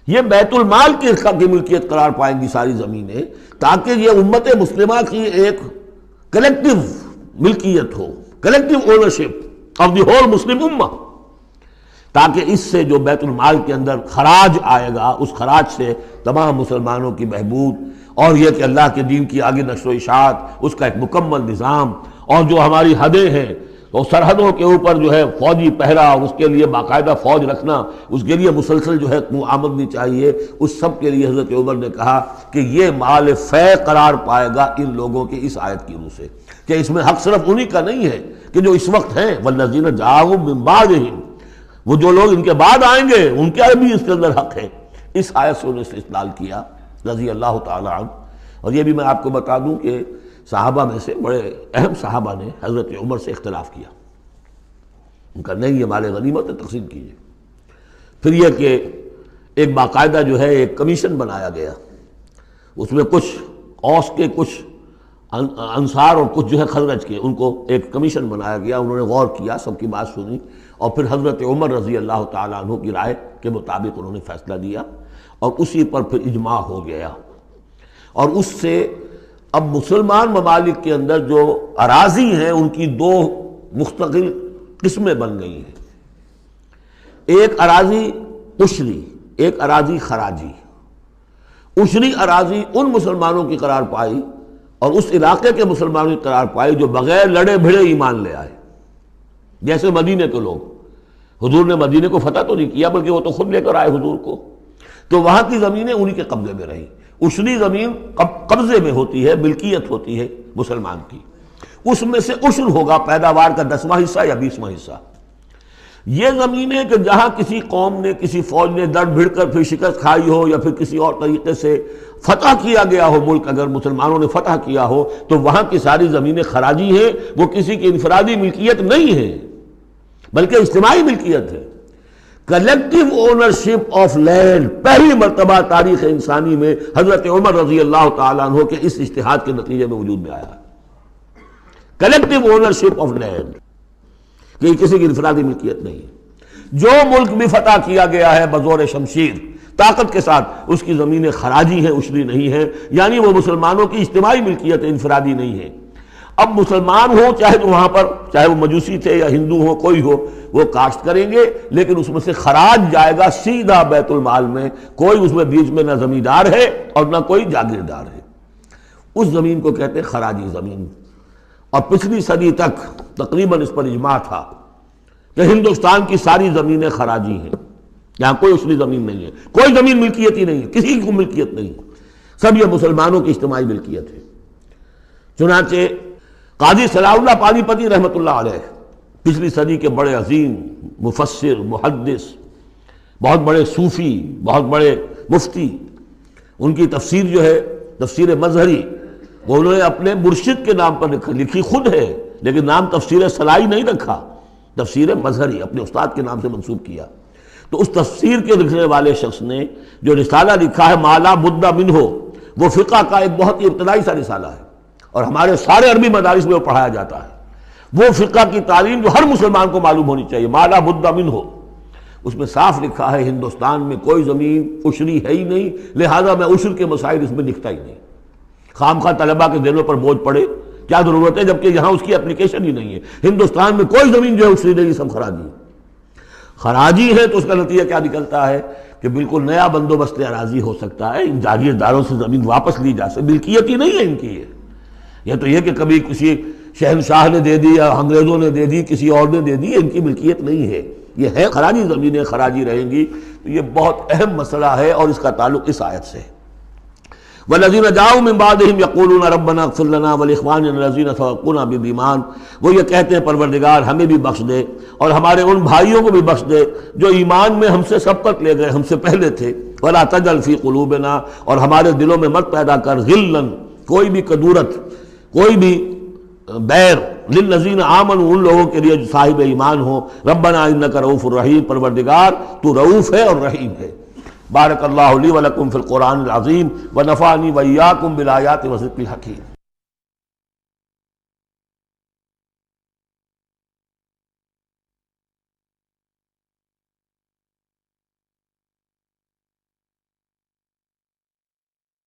یہ بیت المال کی ملکیت قرار پائیں گی ساری زمینیں، تاکہ یہ امت مسلمہ کی ایک کلیکٹیو ملکیت ہو، collective ownership of the whole Muslim ummah. تاکہ اس سے جو بیت المال کے اندر خراج آئے گا اس خراج سے تمام مسلمانوں کی بہبود، اور یہ کہ اللہ کے دین کی آگے نشر و اشاعت، اس کا ایک مکمل نظام، اور جو ہماری حدیں ہیں تو سرحدوں کے اوپر جو ہے فوجی پہرا، اور اس کے لیے باقاعدہ فوج رکھنا، اس کے لیے مسلسل جو ہے آمدنی چاہیے، اس سب کے لیے حضرت عمر نے کہا کہ یہ مال فے قرار پائے گا ان لوگوں کی اس آیت کی روح سے، کہ اس میں حق صرف انہی کا نہیں ہے کہ جو اس وقت ہیں، والذین جاءوا من بعدہم، وہ جو لوگ ان کے بعد آئیں گے ان کا بھی اس کے اندر حق ہے۔ اس آیت سے انہوں نے استدلال کیا رضی اللہ تعالی عنہ۔ اور یہ بھی میں آپ کو بتا دوں کہ صحابہ میں سے بڑے اہم صحابہ نے حضرت عمر سے اختلاف کیا، ان کا نہیں یہ مال غنیمت تقسیم کیجیے۔ پھر یہ کہ ایک باقاعدہ جو ہے ایک کمیشن بنایا گیا، اس میں کچھ اوس کے، کچھ انصار اور کچھ جو ہے خزرج کے، ان کو ایک کمیشن بنایا گیا، انہوں نے غور کیا، سب کی بات سنی، اور پھر حضرت عمر رضی اللہ تعالیٰ عنہ کی رائے کے مطابق انہوں نے فیصلہ دیا، اور اسی پر پھر اجماع ہو گیا۔ اور اس سے اب مسلمان ممالک کے اندر جو اراضی ہیں ان کی دو مستقل قسمیں بن گئی ہیں، ایک اراضی عشری، ایک اراضی خراجی۔ عشری اراضی ان مسلمانوں کی قرار پائی اور اس علاقے کے مسلمانوں کی قرار پائی جو بغیر لڑے بھڑے ایمان لے آئے، جیسے مدینے کے لوگ، حضور نے مدینے کو فتح تو نہیں کیا بلکہ وہ تو خود لے کر آئے حضور کو، تو وہاں کی زمینیں انہی کے قبضے میں رہیں۔ عشری زمین قبضے میں ہوتی ہے، ملکیت ہوتی ہے مسلمان کی، اس میں سے عشر ہوگا پیداوار کا 10واں حصہ یا 20واں حصہ۔ یہ زمینیں کہ جہاں کسی قوم نے، کسی فوج نے لڑ بھڑ کر پھر شکست کھائی ہو یا پھر کسی اور طریقے سے فتح کیا گیا ہو ملک، اگر مسلمانوں نے فتح کیا ہو تو وہاں کی ساری زمینیں خراجی ہیں، وہ کسی کی انفرادی ملکیت نہیں ہے بلکہ اجتماعی ملکیت ہے۔ کلیکٹیو اونرشپ آف لینڈ پہلی مرتبہ تاریخ انسانی میں حضرت عمر رضی اللہ تعالیٰ عنہ کے اس اجتہاد کے نتیجے میں وجود میں آیا ہے، کلیکٹیو اونرشپ آف لینڈ، کہ کسی کی انفرادی ملکیت نہیں ہے۔ جو ملک بھی فتح کیا گیا ہے بزور شمشیر طاقت کے ساتھ، اس کی زمینیں خراجی ہیں، عشری نہیں ہیں، یعنی وہ مسلمانوں کی اجتماعی ملکیت ہے، انفرادی نہیں ہے۔ اب مسلمان ہو چاہے تو وہاں پر، چاہے وہ مجوسی تھے یا ہندو ہو، کوئی ہو، وہ کاشت کریں گے، لیکن اس میں سے خراج جائے گا سیدھا بیت المال میں، کوئی اس میں بیچ میں نہ زمیندار ہے اور نہ کوئی جاگیردار ہے۔ اس زمین کو کہتے ہیں خراجی زمین۔ اور پچھلی صدی تک تقریباً اس پر اجماع تھا کہ ہندوستان کی ساری زمینیں خراجی ہیں، یہاں کوئی عشری زمین نہیں ہے، کوئی زمین ملکیت ہی نہیں ہے، کسی کو ملکیت نہیں، سب یہ مسلمانوں کی اجتماعی ملکیت ہے۔ چنانچہ قاضی صلاح اللہ پانی پتی رحمۃ اللہ علیہ، پچھلی صدی کے بڑے عظیم مفسر، محدث، بہت بڑے صوفی، بہت بڑے مفتی، ان کی تفسیر جو ہے تفسیر مظہری، وہ انہوں نے اپنے مرشد کے نام پر لکھی خود ہے، لیکن نام تفسیر صلاحی نہیں رکھا، تفسیر مظہری اپنے استاد کے نام سے منسوب کیا۔ تو اس تفسیر کے لکھنے والے شخص نے جو رسالہ لکھا ہے ما لا بد منہ، وہ فقہ کا ایک بہت ہی ابتدائی سا رسالہ ہے، اور ہمارے سارے عربی مدارس میں وہ پڑھایا جاتا ہے۔ وہ فقہ کی تعلیم جو ہر مسلمان کو معلوم ہونی چاہیے، ما لا بد منہ، اس میں صاف لکھا ہے ہندوستان میں کوئی زمین عشری ہے ہی نہیں، لہذا میں عشر کے مسائل اس میں لکھتا ہی نہیں۔ خام خواہ طلبہ کے دلوں پر بوجھ پڑے، کیا ضرورت ہے، جبکہ یہاں اس کی اپلیکیشن ہی نہیں ہے۔ ہندوستان میں کوئی زمین جو ہے عشری نہیں، سب خراجی خراجی ہے، تو اس کا نتیجہ کیا نکلتا ہے کہ بالکل نیا بندوبست اراضی ہو سکتا ہے، ان جاگیرداروں سے زمین واپس لی جا سکتی، ملکیت ہی نہیں ہے ان کی۔ یہ تو یہ کہ کبھی کسی شہنشاہ نے دے دی یا انگریزوں نے دے دی، کسی اور نے دے دی، ان کی ملکیت نہیں ہے، یہ ہے خراجی زمینیں، خراجی رہیں گی۔ تو یہ بہت اہم مسئلہ ہے اور اس کا تعلق اس آیت سے ہے۔ والذین جاؤوا من بعدہم یقولون ربنا اغفر لنا ولاخواننا الذین سبقونا بالایمان، وہ یہ کہتے ہیں پروردگار ہمیں بھی بخش دے اور ہمارے ان بھائیوں کو بھی بخش دے جو ایمان میں ہم سے سبقت لے گئے، ہم سے پہلے تھے۔ ولا تجعل فی قلوبنا، اور ہمارے دلوں میں مت پیدا کر غلا، کوئی بھی کدورت، کوئی بھی بیر، للذین آمنوا، ان لوگوں کے لیے جو صاحب ایمان ہو۔ ربنا انک رؤوف الرحیم، پروردگار تو رؤوف ہے اور رحیم ہے۔ بارک اللہ لی ولکم فی القرآن العظیم ونفعنی وإیاکم بالآیات والذکر الحکیم۔